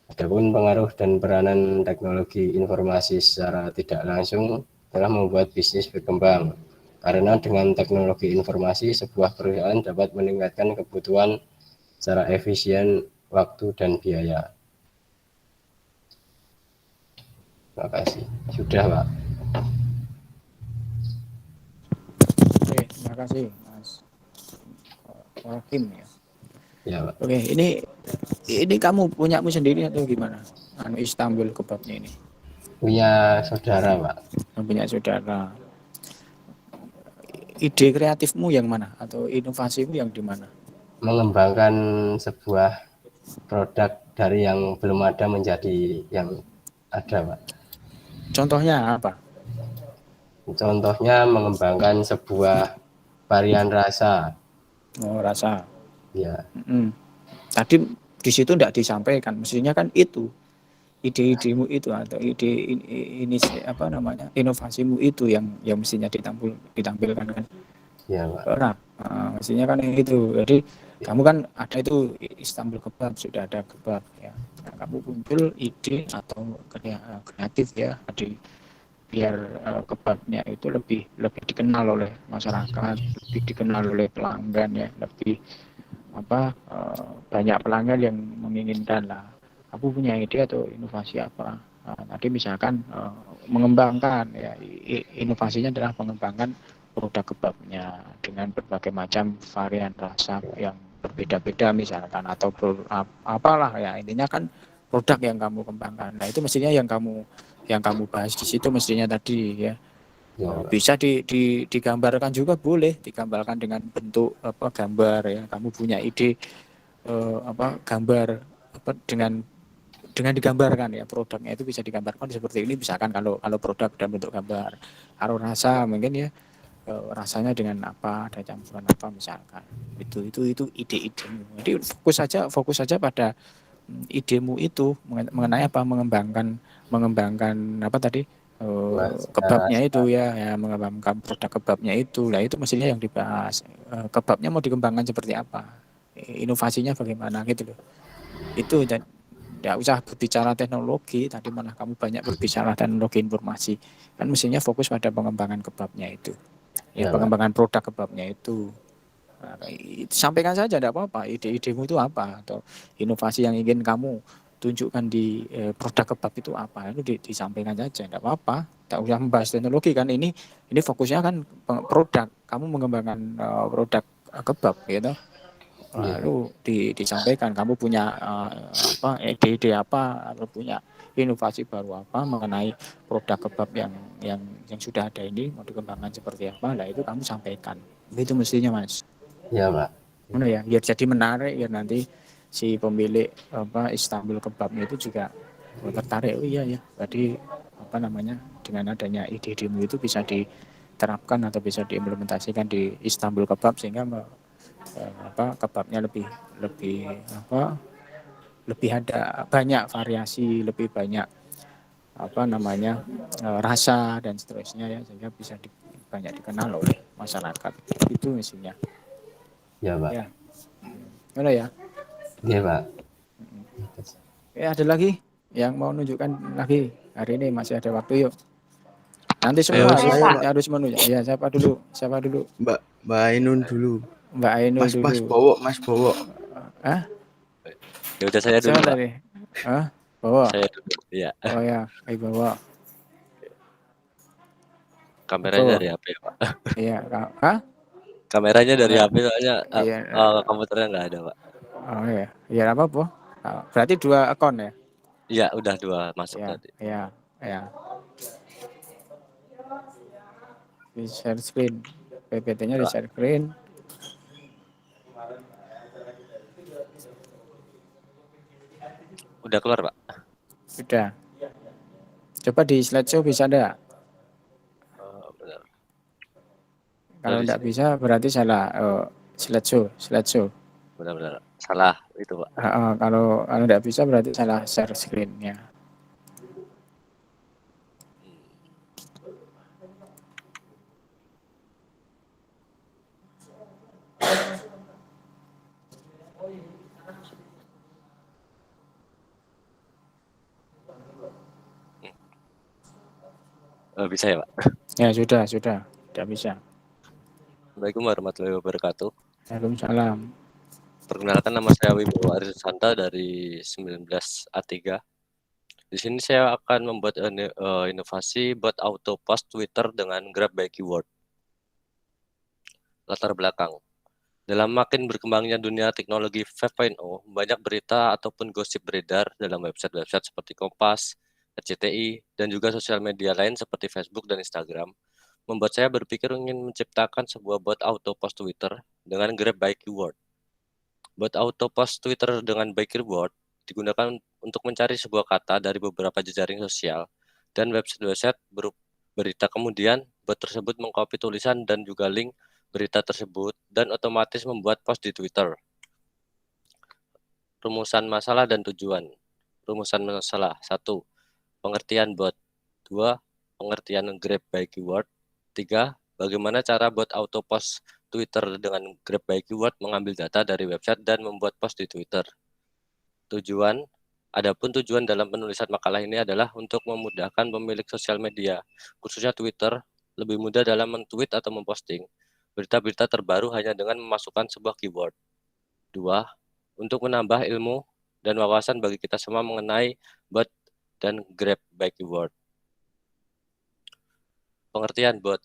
Adapun pengaruh dan peranan teknologi informasi secara tidak langsung telah membuat bisnis berkembang, karena dengan teknologi informasi sebuah perusahaan dapat meningkatkan kebutuhan secara efisien, waktu, dan biaya. Terima kasih. Sudah, Pak. Oke, terima kasih Mas Hakim ya. Ya, Pak. Oke, ini kamu punyamu sendiri atau gimana? Istanbul Kebabnya ini. Punya saudara, Pak. Punya saudara. Ide kreatifmu yang mana atau inovasimu yang di mana? Mengembangkan sebuah produk dari yang belum ada menjadi yang ada, Pak. Contohnya apa? Contohnya mengembangkan sebuah varian rasa. Oh, rasa. Ya. Tadi di situ tidak disampaikan, mestinya kan itu ide-idemu itu atau ini apa namanya inovasimu itu yang mestinya ditampilkan kan. Ya, Pak. Mestinya kan itu. Jadi kamu kan ada itu Istanbul Kebab, sudah ada kebab ya. Nah, kamu muncul ide atau kreatif ya, biar kebabnya itu lebih dikenal oleh masyarakat, lebih dikenal oleh pelanggan ya, lebih banyak pelanggan yang menginginkan lah. Aku punya ide atau inovasi apa? Tadi misalkan mengembangkan ya, inovasinya adalah mengembangkan produk kebabnya dengan berbagai macam varian rasa yang berbeda-beda misalkan, atau apalah ya, intinya kan produk yang kamu kembangkan. Nah itu mestinya yang kamu bahas di situ mestinya tadi ya. Bisa digambarkan juga, boleh digambarkan dengan bentuk gambar ya. Kamu punya ide gambar dengan dengan digambarkan ya, produknya itu bisa digambarkan seperti ini, misalkan kalau produk dalam bentuk gambar. Kalau rasa mungkin ya rasanya dengan apa, ada campuran apa misalkan. Itu ide-idemu. Jadi fokus saja pada idemu itu mengenai apa, mengembangkan apa tadi, kebabnya itu ya mengembangkan produk kebabnya itu. Lah itu mestinya yang dibahas. Kebabnya mau dikembangkan seperti apa? Inovasinya bagaimana gitu loh. Itu dan tidak usah berbicara teknologi, tadi malah kamu banyak berbicara teknologi informasi. Kan mestinya fokus pada pengembangan kebabnya itu. Ya, pengembangan produk kebabnya itu. Nah, sampaikan saja, tidak apa-apa. Ide-idemu itu apa? Atau inovasi yang ingin kamu tunjukkan di produk kebab itu apa? Itu disampaikan saja, tidak apa-apa. Tak usah membahas teknologi kan. Ini fokusnya kan produk. Kamu mengembangkan produk kebab gitu. Lalu disampaikan kamu punya apa ide-ide apa atau punya inovasi baru apa mengenai produk kebab yang sudah ada ini mau dikembangkan seperti apa, lah itu kamu sampaikan. Itu mestinya Mas. Iya Pak. Mana ya, biar jadi menarik, biar nanti si pemilik apa Istanbul kebabnya itu juga tertarik. Oh iya ya, berarti apa namanya, dengan adanya ide-idemu itu bisa diterapkan atau bisa diimplementasikan di Istanbul kebab sehingga apa kebabnya lebih apa lebih ada banyak variasi, lebih banyak apa namanya rasa dan seterusnya ya, sehingga bisa banyak dikenal oleh masyarakat. Itu isinya. Ya Pak. Ya. Mana ya? Iya Pak. Ya ada lagi yang mau nunjukkan lagi hari ini, masih ada waktu, yuk. Nanti semua harus menunjuk. Ya siapa dulu? Mbak Ainun dulu. Mbak Ainul dulu. Mas Bowo. Ah? Ya udah saya dulu, Siapa Pak. tadi? Bowo. Saya dulu. Iya. Oh ya, ayo bawa. Kameranya dari HP, Pak. Iya, hah? Kameranya dari HP soalnya Iya. komputernya nggak ada, Pak. Oh iya, ya apa-apa. Berarti 2 akun ya? Iya, udah 2 masuk Ya, tadi. ya. Di share screen. PPT-nya di share screen. Udah keluar, Pak? Sudah. Coba di slideshow bisa enggak? Benar. Kalau enggak bisa berarti salah. Slideshow. Benar. Salah itu, Pak. Kalau enggak bisa berarti salah share screen-nya. Bisa ya, Pak? Ya sudah. Tidak bisa. Assalamualaikum warahmatullahi wabarakatuh. Waalaikumsalam. Perkenalkan, nama saya Wibowo Arisanta dari 19A3. Di sini saya akan membuat inovasi bot auto post Twitter dengan Grab by Keyword. Latar belakang. Dalam makin berkembangnya dunia teknologi 5.0, banyak berita ataupun gosip beredar dalam website-website seperti Kompas, RCTI, dan juga sosial media lain seperti Facebook dan Instagram, membuat saya berpikir ingin menciptakan sebuah bot auto post Twitter dengan Grab by Keyword. Bot auto post Twitter dengan by Keyword digunakan untuk mencari sebuah kata dari beberapa jejaring sosial dan website-website berita. Kemudian, bot tersebut mengcopy tulisan dan juga link berita tersebut dan otomatis membuat post di Twitter. Rumusan masalah dan tujuan. Rumusan masalah. 1. Pengertian bot. 2. Pengertian Grab by Keyword. 3. Bagaimana cara bot auto post Twitter dengan Grab by Keyword mengambil data dari website dan membuat post di Twitter. Tujuan. Adapun tujuan dalam penulisan makalah ini adalah untuk memudahkan pemilik sosial media, khususnya Twitter, lebih mudah dalam men-tweet atau memposting berita-berita terbaru hanya dengan memasukkan sebuah keyword. 2. Untuk menambah ilmu dan wawasan bagi kita semua mengenai bot dan Grab by Keyword. Pengertian bot.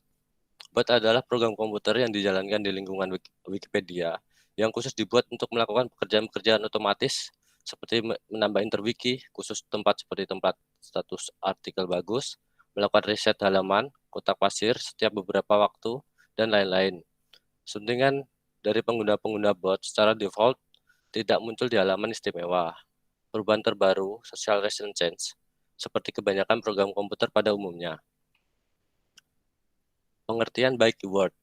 Bot adalah program komputer yang dijalankan di lingkungan Wikipedia yang khusus dibuat untuk melakukan pekerjaan-pekerjaan otomatis seperti menambah interwiki, khusus tempat seperti tempat status artikel bagus, melakukan riset halaman, kotak pasir setiap beberapa waktu, dan lain-lain. Suntingan dari pengguna-pengguna bot secara default tidak muncul di halaman istimewa. perubahan terbaru, social recent change, seperti kebanyakan program komputer pada umumnya. Pengertian by keyword.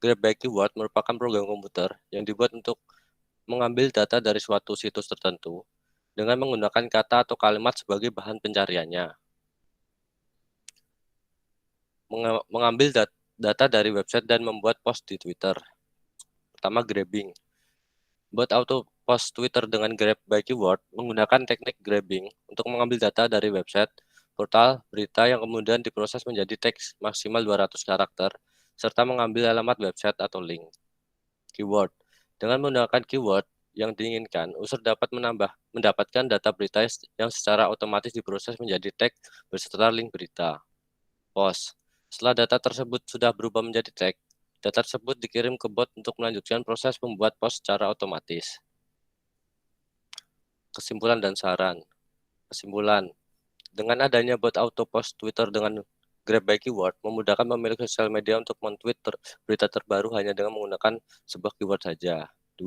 Grab by keyword merupakan program komputer yang dibuat untuk mengambil data dari suatu situs tertentu dengan menggunakan kata atau kalimat sebagai bahan pencariannya. Mengambil data dari website dan membuat post di Twitter. Pertama, grabbing. Bot auto post Twitter dengan grab by keyword menggunakan teknik grabbing untuk mengambil data dari website, portal, berita yang kemudian diproses menjadi teks maksimal 200 karakter, serta mengambil alamat website atau link. Keyword. Dengan menggunakan keyword yang diinginkan, user dapat mendapatkan data berita yang secara otomatis diproses menjadi teks beserta link berita. Post. Setelah data tersebut sudah berubah menjadi teks, data tersebut dikirim ke bot untuk melanjutkan proses membuat post secara otomatis. Kesimpulan dan saran. Kesimpulan. Dengan adanya bot auto post Twitter dengan grab by keyword, memudahkan pemilik sosial media untuk men-tweet berita terbaru hanya dengan menggunakan sebuah keyword saja. 2.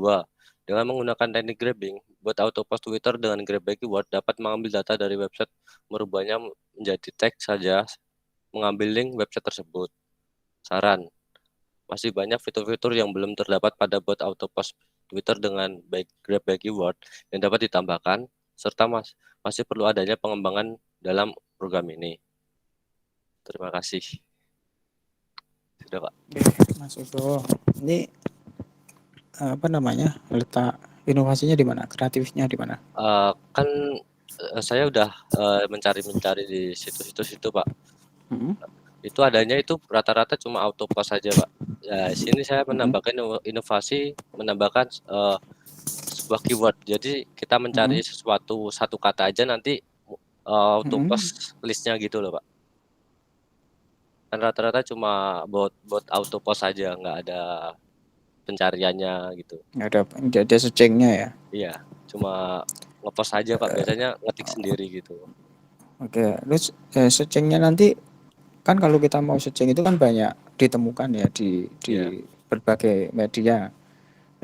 Dengan menggunakan teknik grabbing, bot auto post Twitter dengan grab by keyword dapat mengambil data dari website, merubahnya menjadi teks saja, mengambil link website tersebut. Saran. Masih banyak fitur-fitur yang belum terdapat pada bot auto post Twitter dengan grab by keyword yang dapat ditambahkan, serta masih perlu adanya pengembangan dalam program ini. Terima kasih. Sudah, Pak. Oke, Mas Ugo. Ini apa namanya? Letak inovasinya di mana? Kreatifnya di mana? Kan saya udah mencari-mencari di situs-situs itu, Pak. Itu adanya itu rata-rata cuma auto post saja, Pak. Ya, sini saya menambahkan inovasi, menambahkan sebuah keyword. Jadi kita mencari satu kata aja nanti auto post listnya gitu loh, Pak. Kan rata-rata cuma bot auto post saja, nggak ada pencariannya gitu. Nggak ada searchingnya ya? Iya, cuma ngepost aja, Pak. Biasanya ngetik sendiri gitu. Oke, terus searchingnya nanti kan kalau kita mau searching itu kan banyak ditemukan ya di berbagai media.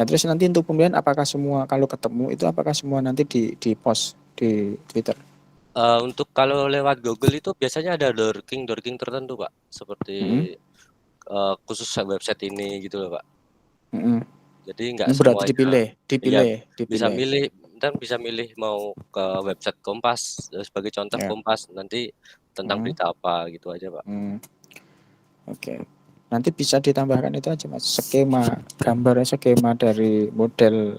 Nah terus nanti untuk pemilihan apakah semua kalau ketemu itu apakah semua nanti di post di Twitter? Untuk kalau lewat Google itu biasanya ada dorking tertentu, Pak. Seperti khusus website ini gitu loh, Pak. Jadi nggak berarti semuanya. dipilih. Bisa milih mau ke website Kompas sebagai contoh Kompas, nanti tentang berita apa gitu aja, Pak. Oke. Nanti bisa ditambahkan itu aja Mas, skema dari model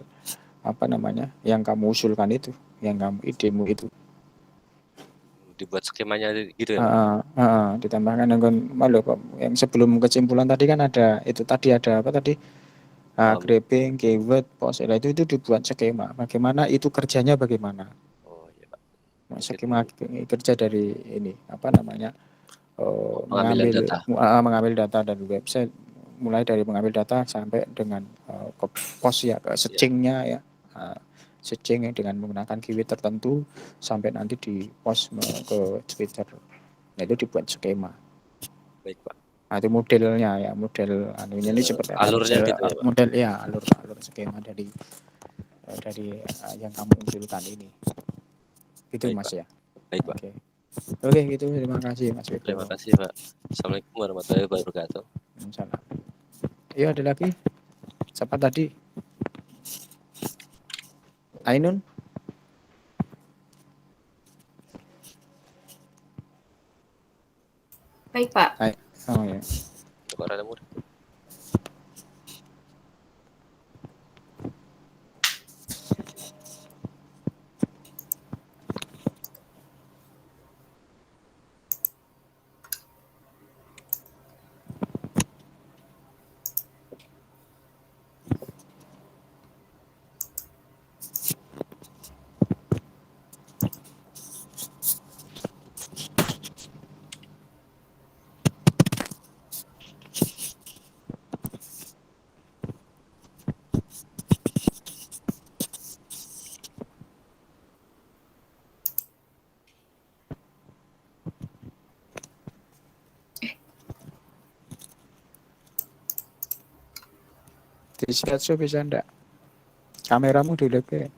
apa namanya yang kamu usulkan itu, yang kamu idemu itu. Dibuat skemanya gitu ya, Pak? Ditambahkan yang sebelum kesimpulan tadi kan ada apa tadi? Grabbing, keyword, post, itu dibuat skema. Bagaimana itu kerjanya bagaimana? Oh iya, Pak. Skema kerja dari ini apa namanya? Mengambil data dari website, mulai dari mengambil data sampai dengan ke post ya, ke searchingnya ya, searching dengan menggunakan keyword tertentu sampai nanti di post ke Twitter. Nah itu dibuat skema. Baik, Pak. Nah, itu modelnya ya, model anunya ini seperti alurnya gitu ya, Pak? model ya, alur skema dari yang kamu usulkan ini. Itu baik, Mas Pak. ya. Baik, Pak. Oke, gitu. Terima kasih Mas Wiko. Terima kasih, Pak. Assalamualaikum warahmatullahi wabarakatuh. Salam. Iya, ada lagi. Siapa tadi? Ainun? Baik, Pak. Oh ya. Di sketsa bisa enggak? Kameramu di LP.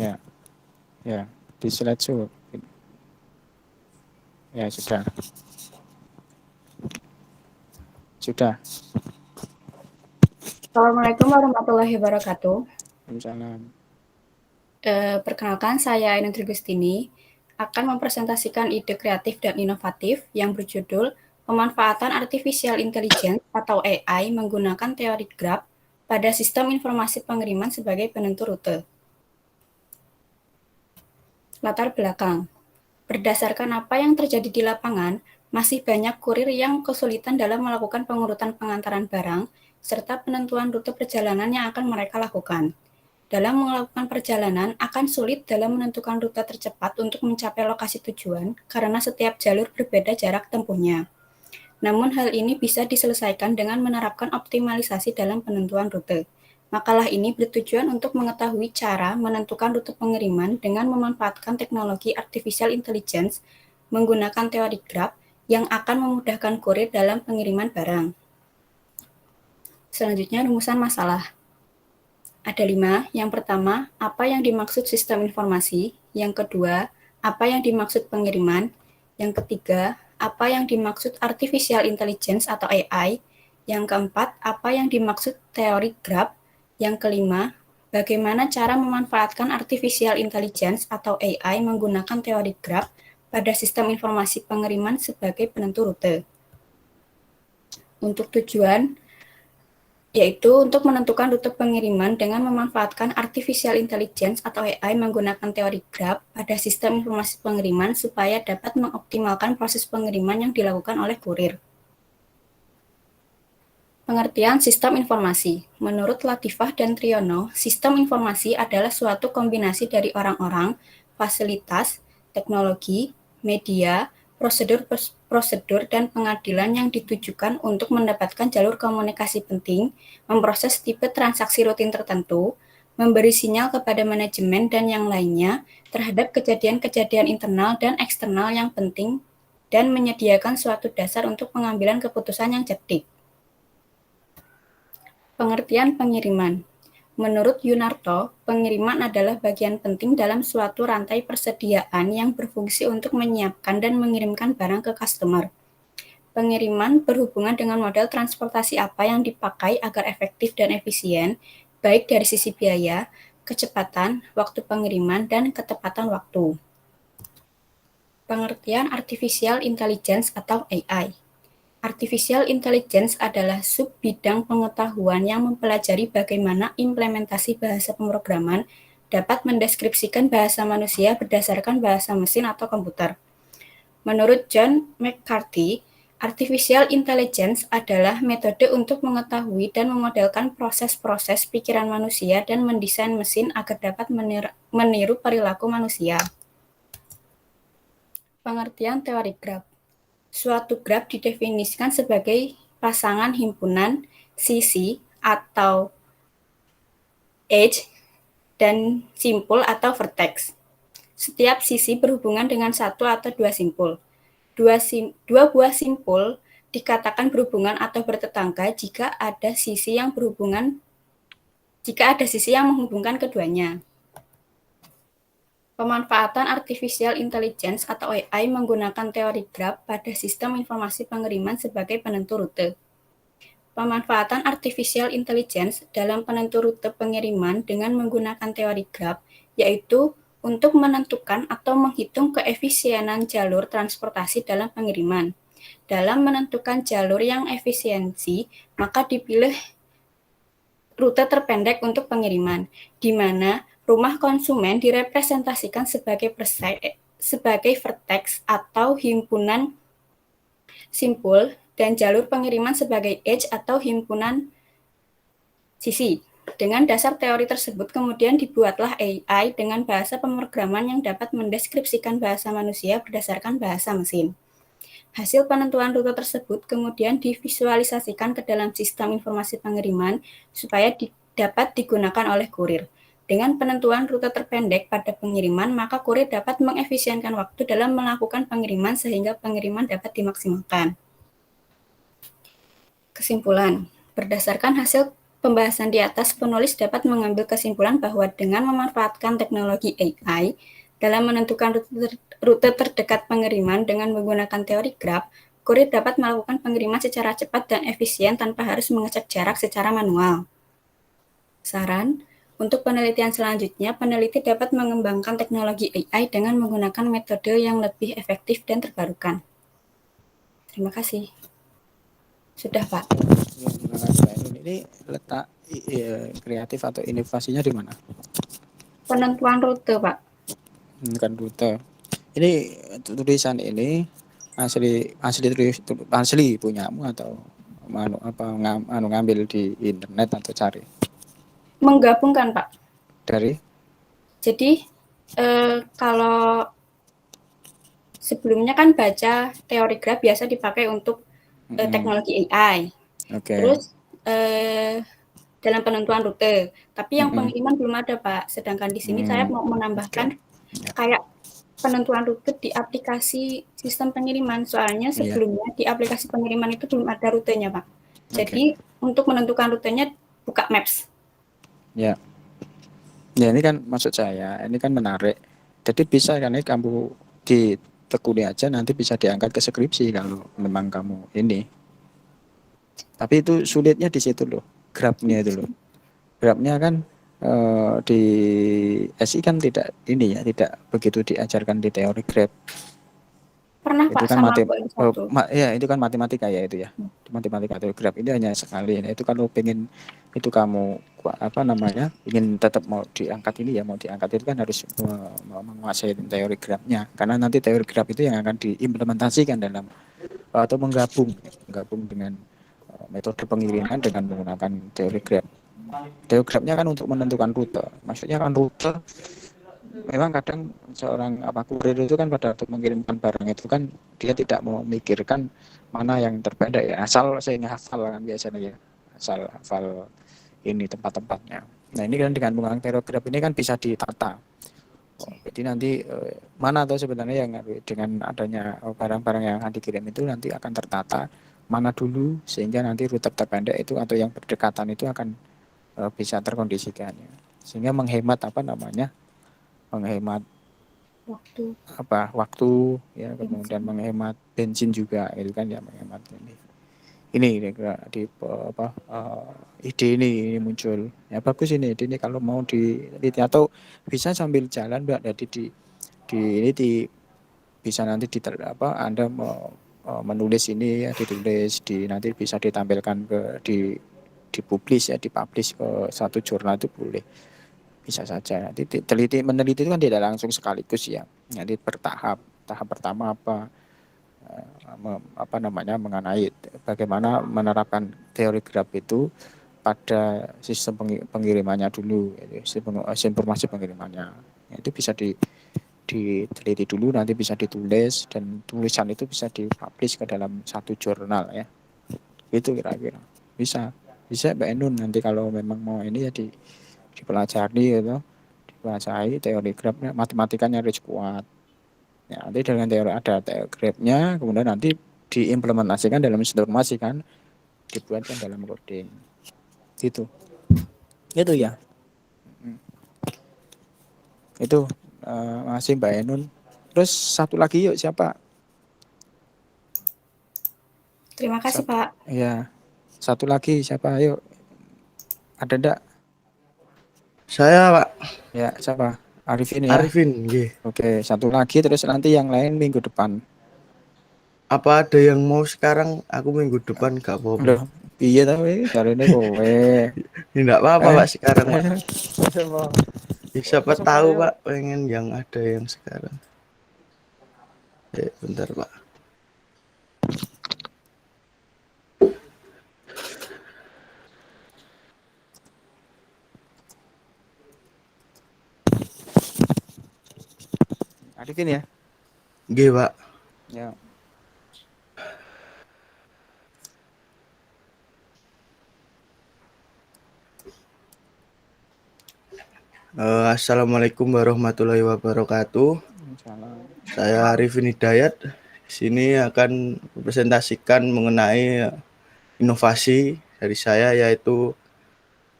Ya, di slideshow. Ya, sudah. Assalamualaikum warahmatullahi wabarakatuh. Waalaikumsalam. Perkenalkan, saya Ainun Trigustini akan mempresentasikan ide kreatif dan inovatif yang berjudul Pemanfaatan Artificial Intelligence atau AI menggunakan teori graph pada sistem informasi pengiriman sebagai penentu rute. Latar belakang. Berdasarkan apa yang terjadi di lapangan, masih banyak kurir yang kesulitan dalam melakukan pengurutan pengantaran barang serta penentuan rute perjalanan yang akan mereka lakukan. Dalam melakukan perjalanan, akan sulit dalam menentukan rute tercepat untuk mencapai lokasi tujuan karena setiap jalur berbeda jarak tempuhnya. Namun hal ini bisa diselesaikan dengan menerapkan optimalisasi dalam penentuan rute. Makalah ini bertujuan untuk mengetahui cara menentukan rute pengiriman dengan memanfaatkan teknologi artificial intelligence menggunakan teori graph yang akan memudahkan kurir dalam pengiriman barang. Selanjutnya, rumusan masalah. Ada 5. Yang pertama, apa yang dimaksud sistem informasi? Yang kedua, apa yang dimaksud pengiriman? Yang ketiga, apa yang dimaksud artificial intelligence atau AI? Yang keempat, apa yang dimaksud teori graph? Yang kelima, bagaimana cara memanfaatkan artificial intelligence atau AI menggunakan teori graph pada sistem informasi pengiriman sebagai penentu rute. Untuk tujuan, yaitu untuk menentukan rute pengiriman dengan memanfaatkan artificial intelligence atau AI menggunakan teori graph pada sistem informasi pengiriman supaya dapat mengoptimalkan proses pengiriman yang dilakukan oleh kurir. Pengertian sistem informasi. Menurut Latifah dan Triyono, sistem informasi adalah suatu kombinasi dari orang-orang, fasilitas, teknologi, media, prosedur, dan pengadilan yang ditujukan untuk mendapatkan jalur komunikasi penting, memproses tipe transaksi rutin tertentu, memberi sinyal kepada manajemen dan yang lainnya terhadap kejadian-kejadian internal dan eksternal yang penting, dan menyediakan suatu dasar untuk pengambilan keputusan yang cerdik. Pengertian pengiriman. Menurut Yunarto, pengiriman adalah bagian penting dalam suatu rantai persediaan yang berfungsi untuk menyiapkan dan mengirimkan barang ke customer. Pengiriman berhubungan dengan model transportasi apa yang dipakai agar efektif dan efisien, baik dari sisi biaya, kecepatan, waktu pengiriman, dan ketepatan waktu. Pengertian artificial intelligence atau AI. Artificial intelligence adalah sub-bidang pengetahuan yang mempelajari bagaimana implementasi bahasa pemrograman dapat mendeskripsikan bahasa manusia berdasarkan bahasa mesin atau komputer. Menurut John McCarthy, artificial intelligence adalah metode untuk mengetahui dan memodelkan proses-proses pikiran manusia dan mendesain mesin agar dapat meniru perilaku manusia. Pengertian teori graph. Suatu graf didefinisikan sebagai pasangan himpunan sisi atau edge dan simpul atau vertex. Setiap sisi berhubungan dengan satu atau dua simpul. Dua buah simpul dikatakan berhubungan atau bertetangga jika ada sisi yang menghubungkan keduanya. Pemanfaatan artificial intelligence atau AI menggunakan teori graph pada sistem informasi pengiriman sebagai penentu rute. Pemanfaatan artificial intelligence dalam penentu rute pengiriman dengan menggunakan teori graph, yaitu untuk menentukan atau menghitung keefisienan jalur transportasi dalam pengiriman. Dalam menentukan jalur yang efisiensi, maka dipilih rute terpendek untuk pengiriman, di mana rumah konsumen direpresentasikan sebagai vertex atau himpunan simpul dan jalur pengiriman sebagai edge atau himpunan sisi. Dengan dasar teori tersebut kemudian dibuatlah AI dengan bahasa pemrograman yang dapat mendeskripsikan bahasa manusia berdasarkan bahasa mesin. Hasil penentuan rute tersebut kemudian divisualisasikan ke dalam sistem informasi pengiriman supaya dapat digunakan oleh kurir. Dengan penentuan rute terpendek pada pengiriman, maka kurir dapat mengefisienkan waktu dalam melakukan pengiriman sehingga pengiriman dapat dimaksimalkan. Kesimpulan, berdasarkan hasil pembahasan di atas, penulis dapat mengambil kesimpulan bahwa dengan memanfaatkan teknologi AI dalam menentukan rute terdekat pengiriman dengan menggunakan teori graf, kurir dapat melakukan pengiriman secara cepat dan efisien tanpa harus mengecek jarak secara manual. Saran, untuk penelitian selanjutnya, peneliti dapat mengembangkan teknologi AI dengan menggunakan metode yang lebih efektif dan terbarukan. Terima kasih. Sudah, Pak. Ya, terima kasih Mbak Ainun. Ini letak kreatif atau inovasinya di mana? Penentuan rute, Pak. Kan rute. Ini tulisan ini asli punyamu atau ngambil di internet atau cari Menggabungkan, Pak. dari? Jadi, kalau sebelumnya kan baca teori graf biasa dipakai untuk teknologi AI. Oke. Terus dalam penentuan rute, tapi yang pengiriman belum ada, Pak. Sedangkan di sini saya mau menambahkan kayak penentuan rute di aplikasi sistem pengiriman. Soalnya sebelumnya di aplikasi pengiriman itu belum ada rutenya, Pak. Jadi untuk menentukan rutenya buka Maps. Ya. Ya ini kan maksud saya, ini kan menarik. Jadi bisa kan ini kamu ditekuni aja nanti bisa diangkat ke skripsi kalau memang kamu ini. Tapi itu sulitnya di situ loh, grafnya itu loh. Grafnya kan di SI kan tidak ini ya, tidak begitu diajarkan di teori graf. Pernah Itu Pak kan sama aku ya itu kan matematika ya itu ya. Matematika atau graf ini hanya sekali. Nah, itu kalau pengen itu kamu apa namanya ingin tetap mau diangkat ini ya mau diangkat itu kan harus menguasai teori grafnya karena nanti teori graf itu yang akan diimplementasikan dalam atau menggabung dengan metode pengiriman dengan menggunakan teori graf. Teori grafnya kan untuk menentukan rute. Maksudnya kan rute memang kadang seorang kurir itu kan pada waktu mengirimkan barang itu kan dia tidak mau memikirkan mana yang terpendek ya asal saya hafal kan biasanya ya asal hafal ini tempat-tempatnya. Nah ini kan dengan menggunakan teori graf ini kan bisa ditata. Jadi nanti mana tahu sebenarnya yang dengan adanya barang-barang yang akan dikirim itu nanti akan tertata mana dulu sehingga nanti rute terpendek itu atau yang berdekatan itu akan bisa terkondisikan ya. Sehingga menghemat menghemat waktu ya kemudian menghemat bensin juga itu kan ya menghemat ini di ide ini muncul ya bagus ini ide ini kalau mau diteliti atau bisa sambil jalan Mbak jadi bisa nanti Anda mau menulis ini ya ditulis nanti bisa ditampilkan dipublish ke satu jurnal itu boleh bisa saja nanti meneliti itu kan tidak langsung sekaligus ya nanti bertahap pertama mengenai bagaimana menerapkan teori graf itu pada sistem pengirimannya dulu sistem informasi pengirimannya itu bisa diteliti dulu nanti bisa ditulis dan tulisan itu bisa dipublish ke dalam satu jurnal ya itu kira-kira bisa Mbak Ainun nanti kalau memang mau ini ya dipelajari gitu dipelajari teori grafnya matematikanya harus kuat ya nanti dengan teori grafnya kemudian nanti diimplementasikan dalam informasi kan dibuatkan dalam coding gitu itu ya itu masih Mbak Ainun terus satu lagi yuk siapa terima kasih Pak ya satu lagi siapa ayo ada enggak saya Pak ya siapa Arifin ya Arifin nggih. Oke satu lagi terus nanti yang lain minggu depan apa ada yang mau sekarang aku minggu depan gak apa-apa iya tapi cari ini kowe enggak apa-apa Pak sekarang Pak siapa tahu Pak pengen yang ada yang sekarang bentar Pak Arifin ya nggih Pak ya Assalamualaikum warahmatullahi wabarakatuh. Saya Arifin Hidayat. Sini akan presentasikan mengenai inovasi dari saya yaitu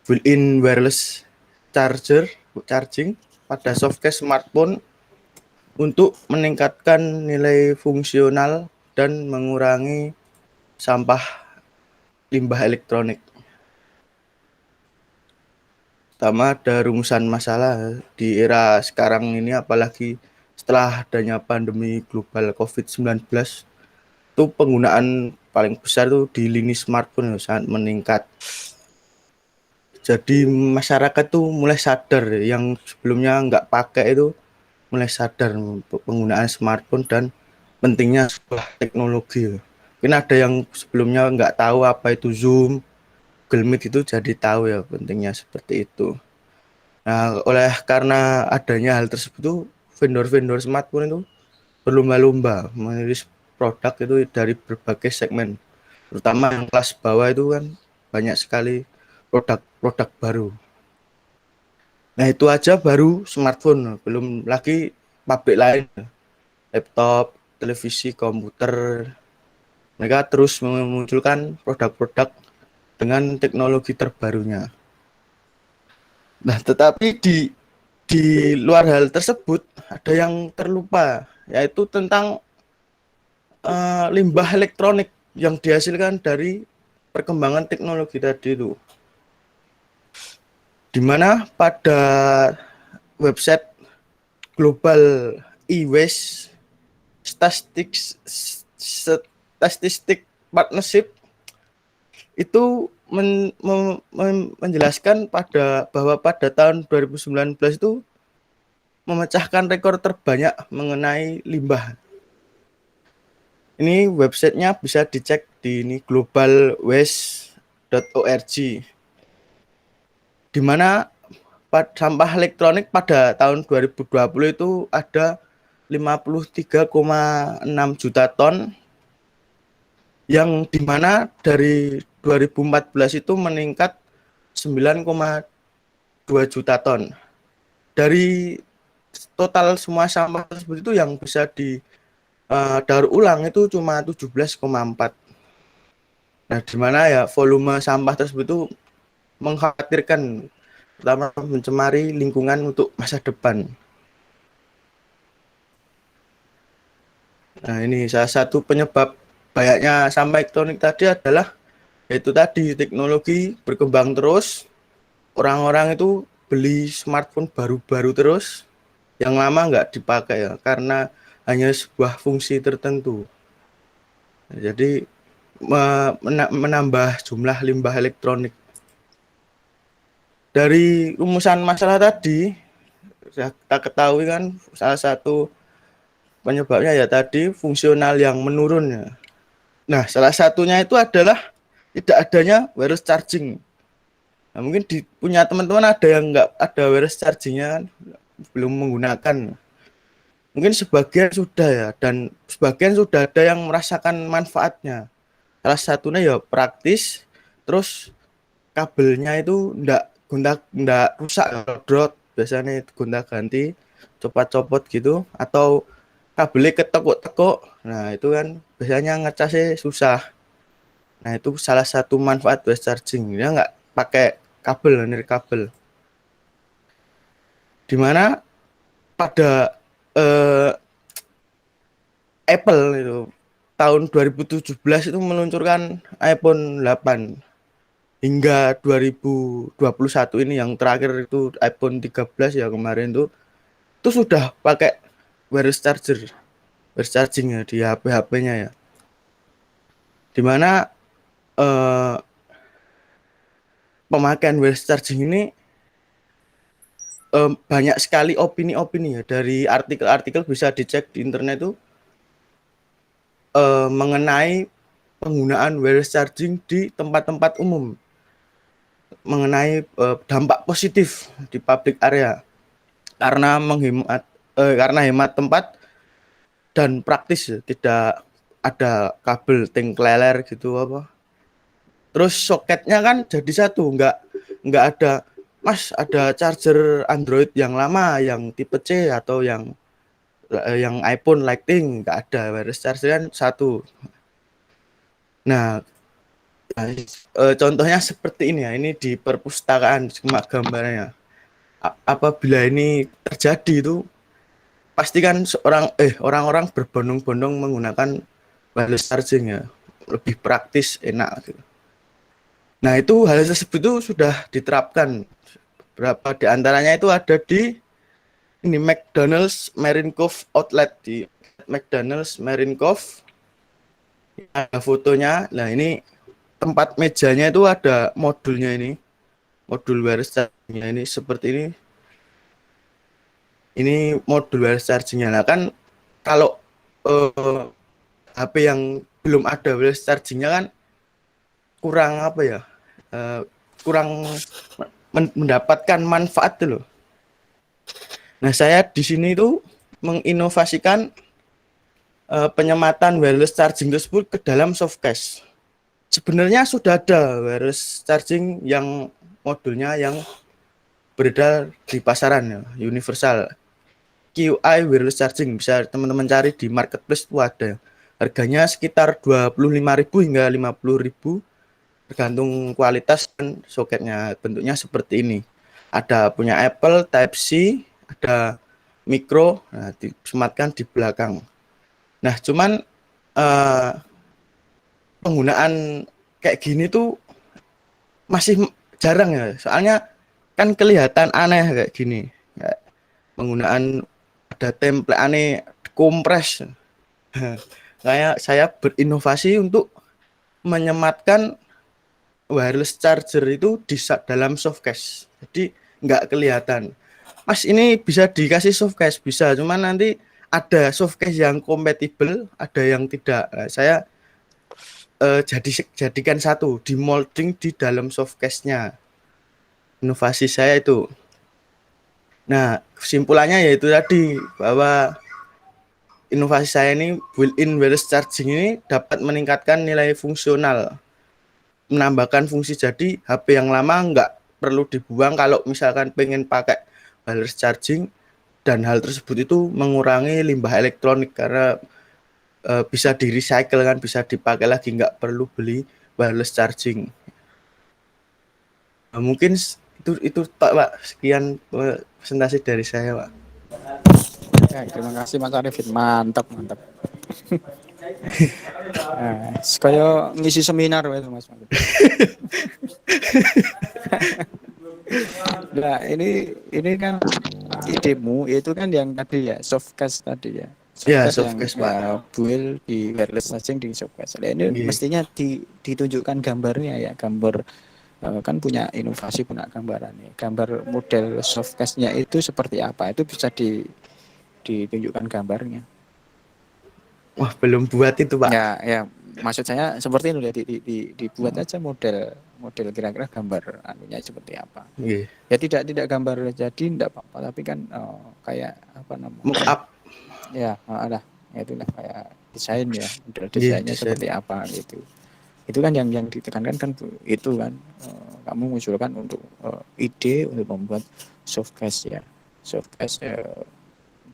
built-in wireless charging pada softcase smartphone untuk meningkatkan nilai fungsional dan mengurangi sampah limbah elektronik. Pertama, ada rumusan masalah di era sekarang ini, apalagi setelah adanya pandemi global COVID-19, itu penggunaan paling besar itu di lini smartphone sangat meningkat. Jadi masyarakat tuh mulai sadar, yang sebelumnya nggak pakai itu mulai sadar penggunaan smartphone dan pentingnya sebuah teknologi. Mungkin ada yang sebelumnya nggak tahu apa itu Zoom, Google Meet, itu jadi tahu ya pentingnya seperti itu. Nah, karena adanya hal tersebut tuh vendor-vendor smartphone itu berlomba-lomba merilis produk itu dari berbagai segmen, terutama yang kelas bawah itu kan banyak sekali produk-produk baru. Nah, itu aja baru smartphone, belum lagi pabrik lain, laptop, televisi, komputer. Mereka terus memunculkan produk-produk dengan teknologi terbarunya. Nah, tetapi di luar hal tersebut ada yang terlupa, yaitu tentang limbah elektronik yang dihasilkan dari perkembangan teknologi tadi itu. Di mana pada website Global E-Waste Statistic Partnership itu menjelaskan bahwa pada tahun 2019 itu memecahkan rekor terbanyak mengenai limbah. Ini websitenya bisa dicek di ini globalwaste.org, di mana sampah elektronik pada tahun 2020 itu ada 53,6 juta ton, yang dimana dari 2014 itu meningkat 9,2 juta ton. Dari total semua sampah tersebut itu yang bisa daur ulang itu cuma 17,4. Nah, dimana ya volume sampah tersebut itu mengkhawatirkan, pertama mencemari lingkungan untuk masa depan. Nah, ini salah satu penyebab banyaknya sampah elektronik tadi adalah yaitu tadi teknologi berkembang terus, orang-orang itu beli smartphone baru-baru terus, yang lama nggak dipakai ya karena hanya sebuah fungsi tertentu. Jadi menambah jumlah limbah elektronik. Dari rumusan masalah tadi kita ketahui kan salah satu penyebabnya ya tadi fungsional yang menurun ya. Nah, salah satunya itu adalah tidak adanya wireless charging. Nah, mungkin punya teman-teman ada yang nggak ada wireless chargingnya, belum menggunakan. Mungkin sebagian sudah ya, dan sebagian sudah ada yang merasakan manfaatnya. Salah satunya ya praktis, terus kabelnya itu nggak rusak, drop, biasanya gonta-ganti, copot-copot gitu, atau kabelnya ketekuk-tekuk. Nah, itu kan biasanya ngecasnya susah. Nah, itu salah satu manfaat wireless charging. Dia nggak pakai kabel, nirkabel. Dimana pada Apple itu tahun 2017 itu meluncurkan iPhone 8 hingga 2021 ini yang terakhir itu iPhone 13 ya kemarin itu sudah pakai wireless charging ya di HP-HP-nya ya. Dimana pemakaian wireless charging ini banyak sekali opini-opini ya, dari artikel-artikel bisa dicek di internet itu mengenai penggunaan wireless charging di tempat-tempat umum, mengenai dampak positif di public area karena hemat tempat dan praktis ya, tidak ada kabel leler gitu apa. Terus soketnya kan jadi satu, nggak ada Mas, ada charger Android yang lama, yang tipe C atau yang iPhone Lightning, nggak ada, wireless charger kan satu. Nah, Nah, contohnya seperti ini ya, ini di perpustakaan cuma gambarnya. Apabila ini terjadi itu pasti kan orang-orang berbondong-bondong menggunakan wireless charging ya, lebih praktis, enak gitu. Nah, itu hal tersebut itu sudah diterapkan. Berapa di antaranya itu ada di ini McDonald's Marine Cove Outlet, di McDonald's Marine Cove. Ada fotonya. Nah, ini tempat mejanya itu ada modulnya ini. Modul wireless chargingnya ini seperti ini. Ini modul wireless chargingnya. Nah, kan kalau HP yang belum ada wireless chargingnya kan kurang apa ya? Kurang mendapatkan manfaat tuh loh. Nah, saya di sini tuh menginovasikan penyematan wireless charging tersebut ke dalam softcase. Sebenarnya sudah ada wireless charging yang modulnya yang beredar di pasaran ya, universal. QI wireless charging bisa teman-teman cari di marketplace itu ada. Harganya sekitar 25.000 hingga 50.000 tergantung kualitas dan soketnya. Bentuknya seperti ini. Ada punya Apple Type C, ada micro, nah, disematkan di belakang. Nah, cuman penggunaan kayak gini tuh masih jarang ya. Soalnya kan kelihatan aneh kayak gini. Ya, penggunaan ada template aneh, kompres. Kayak saya berinovasi untuk menyematkan wireless charger itu di dalam softcase. Jadi nggak kelihatan. Mas, ini bisa dikasih softcase, bisa. Cuman nanti ada softcase yang kompatibel, ada yang tidak. Nah, saya jadikan satu, di molding di dalam softcase-nya. Inovasi saya itu. Nah, kesimpulannya yaitu tadi bahwa inovasi saya ini built-in wireless charging ini dapat meningkatkan nilai fungsional, menambahkan fungsi. Jadi HP yang lama nggak perlu dibuang kalau misalkan pengen pakai wireless charging, dan hal tersebut itu mengurangi limbah elektronik karena bisa di recycle kan, bisa dipakai lagi, nggak perlu beli wireless charging. Nah, mungkin itu Pak. Sekian presentasi dari saya, Pak. Ya, terima kasih Mas Arifin, mantap. Kaya ngisi seminar itu Mas. Nah, ini kan idemu itu kan yang tadi ya, softcase tadi ya. Ya, Softcase softcase, yang Pak. build di wireless charging di softcase. Nah, ini mestinya ditunjukkan gambarnya ya, gambar kan punya inovasi, punya gambarannya. Gambar model softcase-nya itu seperti apa? Itu bisa ditunjukkan gambarnya. Wah, belum buat itu, Pak. Ya, maksud saya seperti itu ya, dibuat aja model kira-kira gambar anunya seperti apa. Ya tidak gambar jadi tidak apa-apa, tapi kan kayak apa namanya? Mock up. Ya, ada. Ya itulah kayak desain ya, model desainnya seperti apa gitu. Itu kan yang ditekankan kan itu kan kamu mengusulkan untuk ide untuk membuat softcase ya. Softcase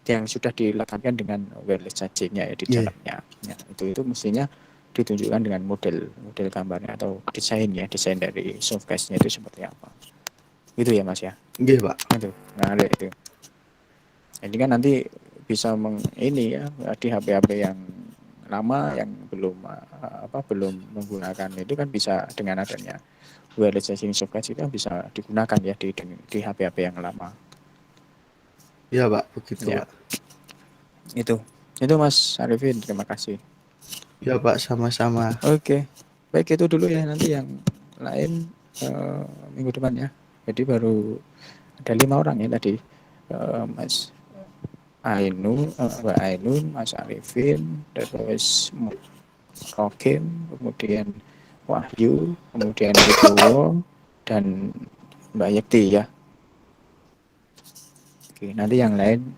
yang sudah dilekatkan dengan wireless charging-nya ya di dalamnya. Ya, itu mestinya ditunjukkan dengan model gambarnya atau desain dari softcase-nya itu seperti apa. Itu ya Mas ya. Nggih, Pak. Itu. Nah, ada itu. Jadi kan nanti bisa ini ya di HP-HP yang lama yang belum menggunakan itu kan bisa dengan adanya wireless charging softcase itu bisa digunakan ya di HP-HP yang lama. Ya, Pak, begitu, Ya. Pak. Itu Mas Arifin, terima kasih. Ya, Pak, sama-sama. Oke. Baik, itu dulu ya, nanti yang lain minggu depan ya. Jadi baru ada 5 orang ya tadi. Mas Ainun, Mbak Ainun, Mas Arifin, terus Rokim, kemudian Wahyu, kemudian Wibowo, dan Mbak Yekti ya. Oke, nanti yang lain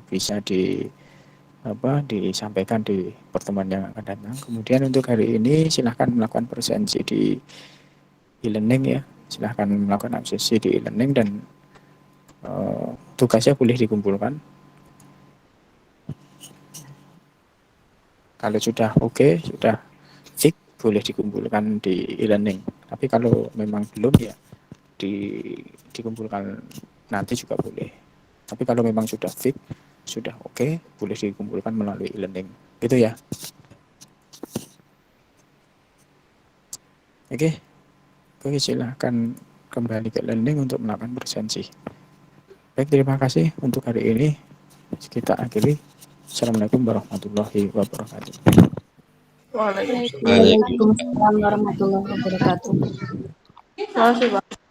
bisa disampaikan di pertemuan yang akan datang. Kemudian untuk hari ini silahkan melakukan presensi di e-learning ya. Silahkan melakukan absensi di e-learning dan tugasnya boleh dikumpulkan. Kalau sudah oke, sudah fix boleh dikumpulkan di e-learning. Tapi kalau memang belum ya dikumpulkan nanti juga boleh. Tapi kalau memang sudah fix, sudah oke, boleh dikumpulkan melalui e-learning. Gitu ya. Oke, silahkan kembali ke learning untuk melakukan presensi. Baik, terima kasih untuk hari ini. Kita akhiri. Assalamualaikum warahmatullahi wabarakatuh. Waalaikumsalam. Waalaikumsalam warahmatullahi wabarakatuh. Terima kasih, Pak.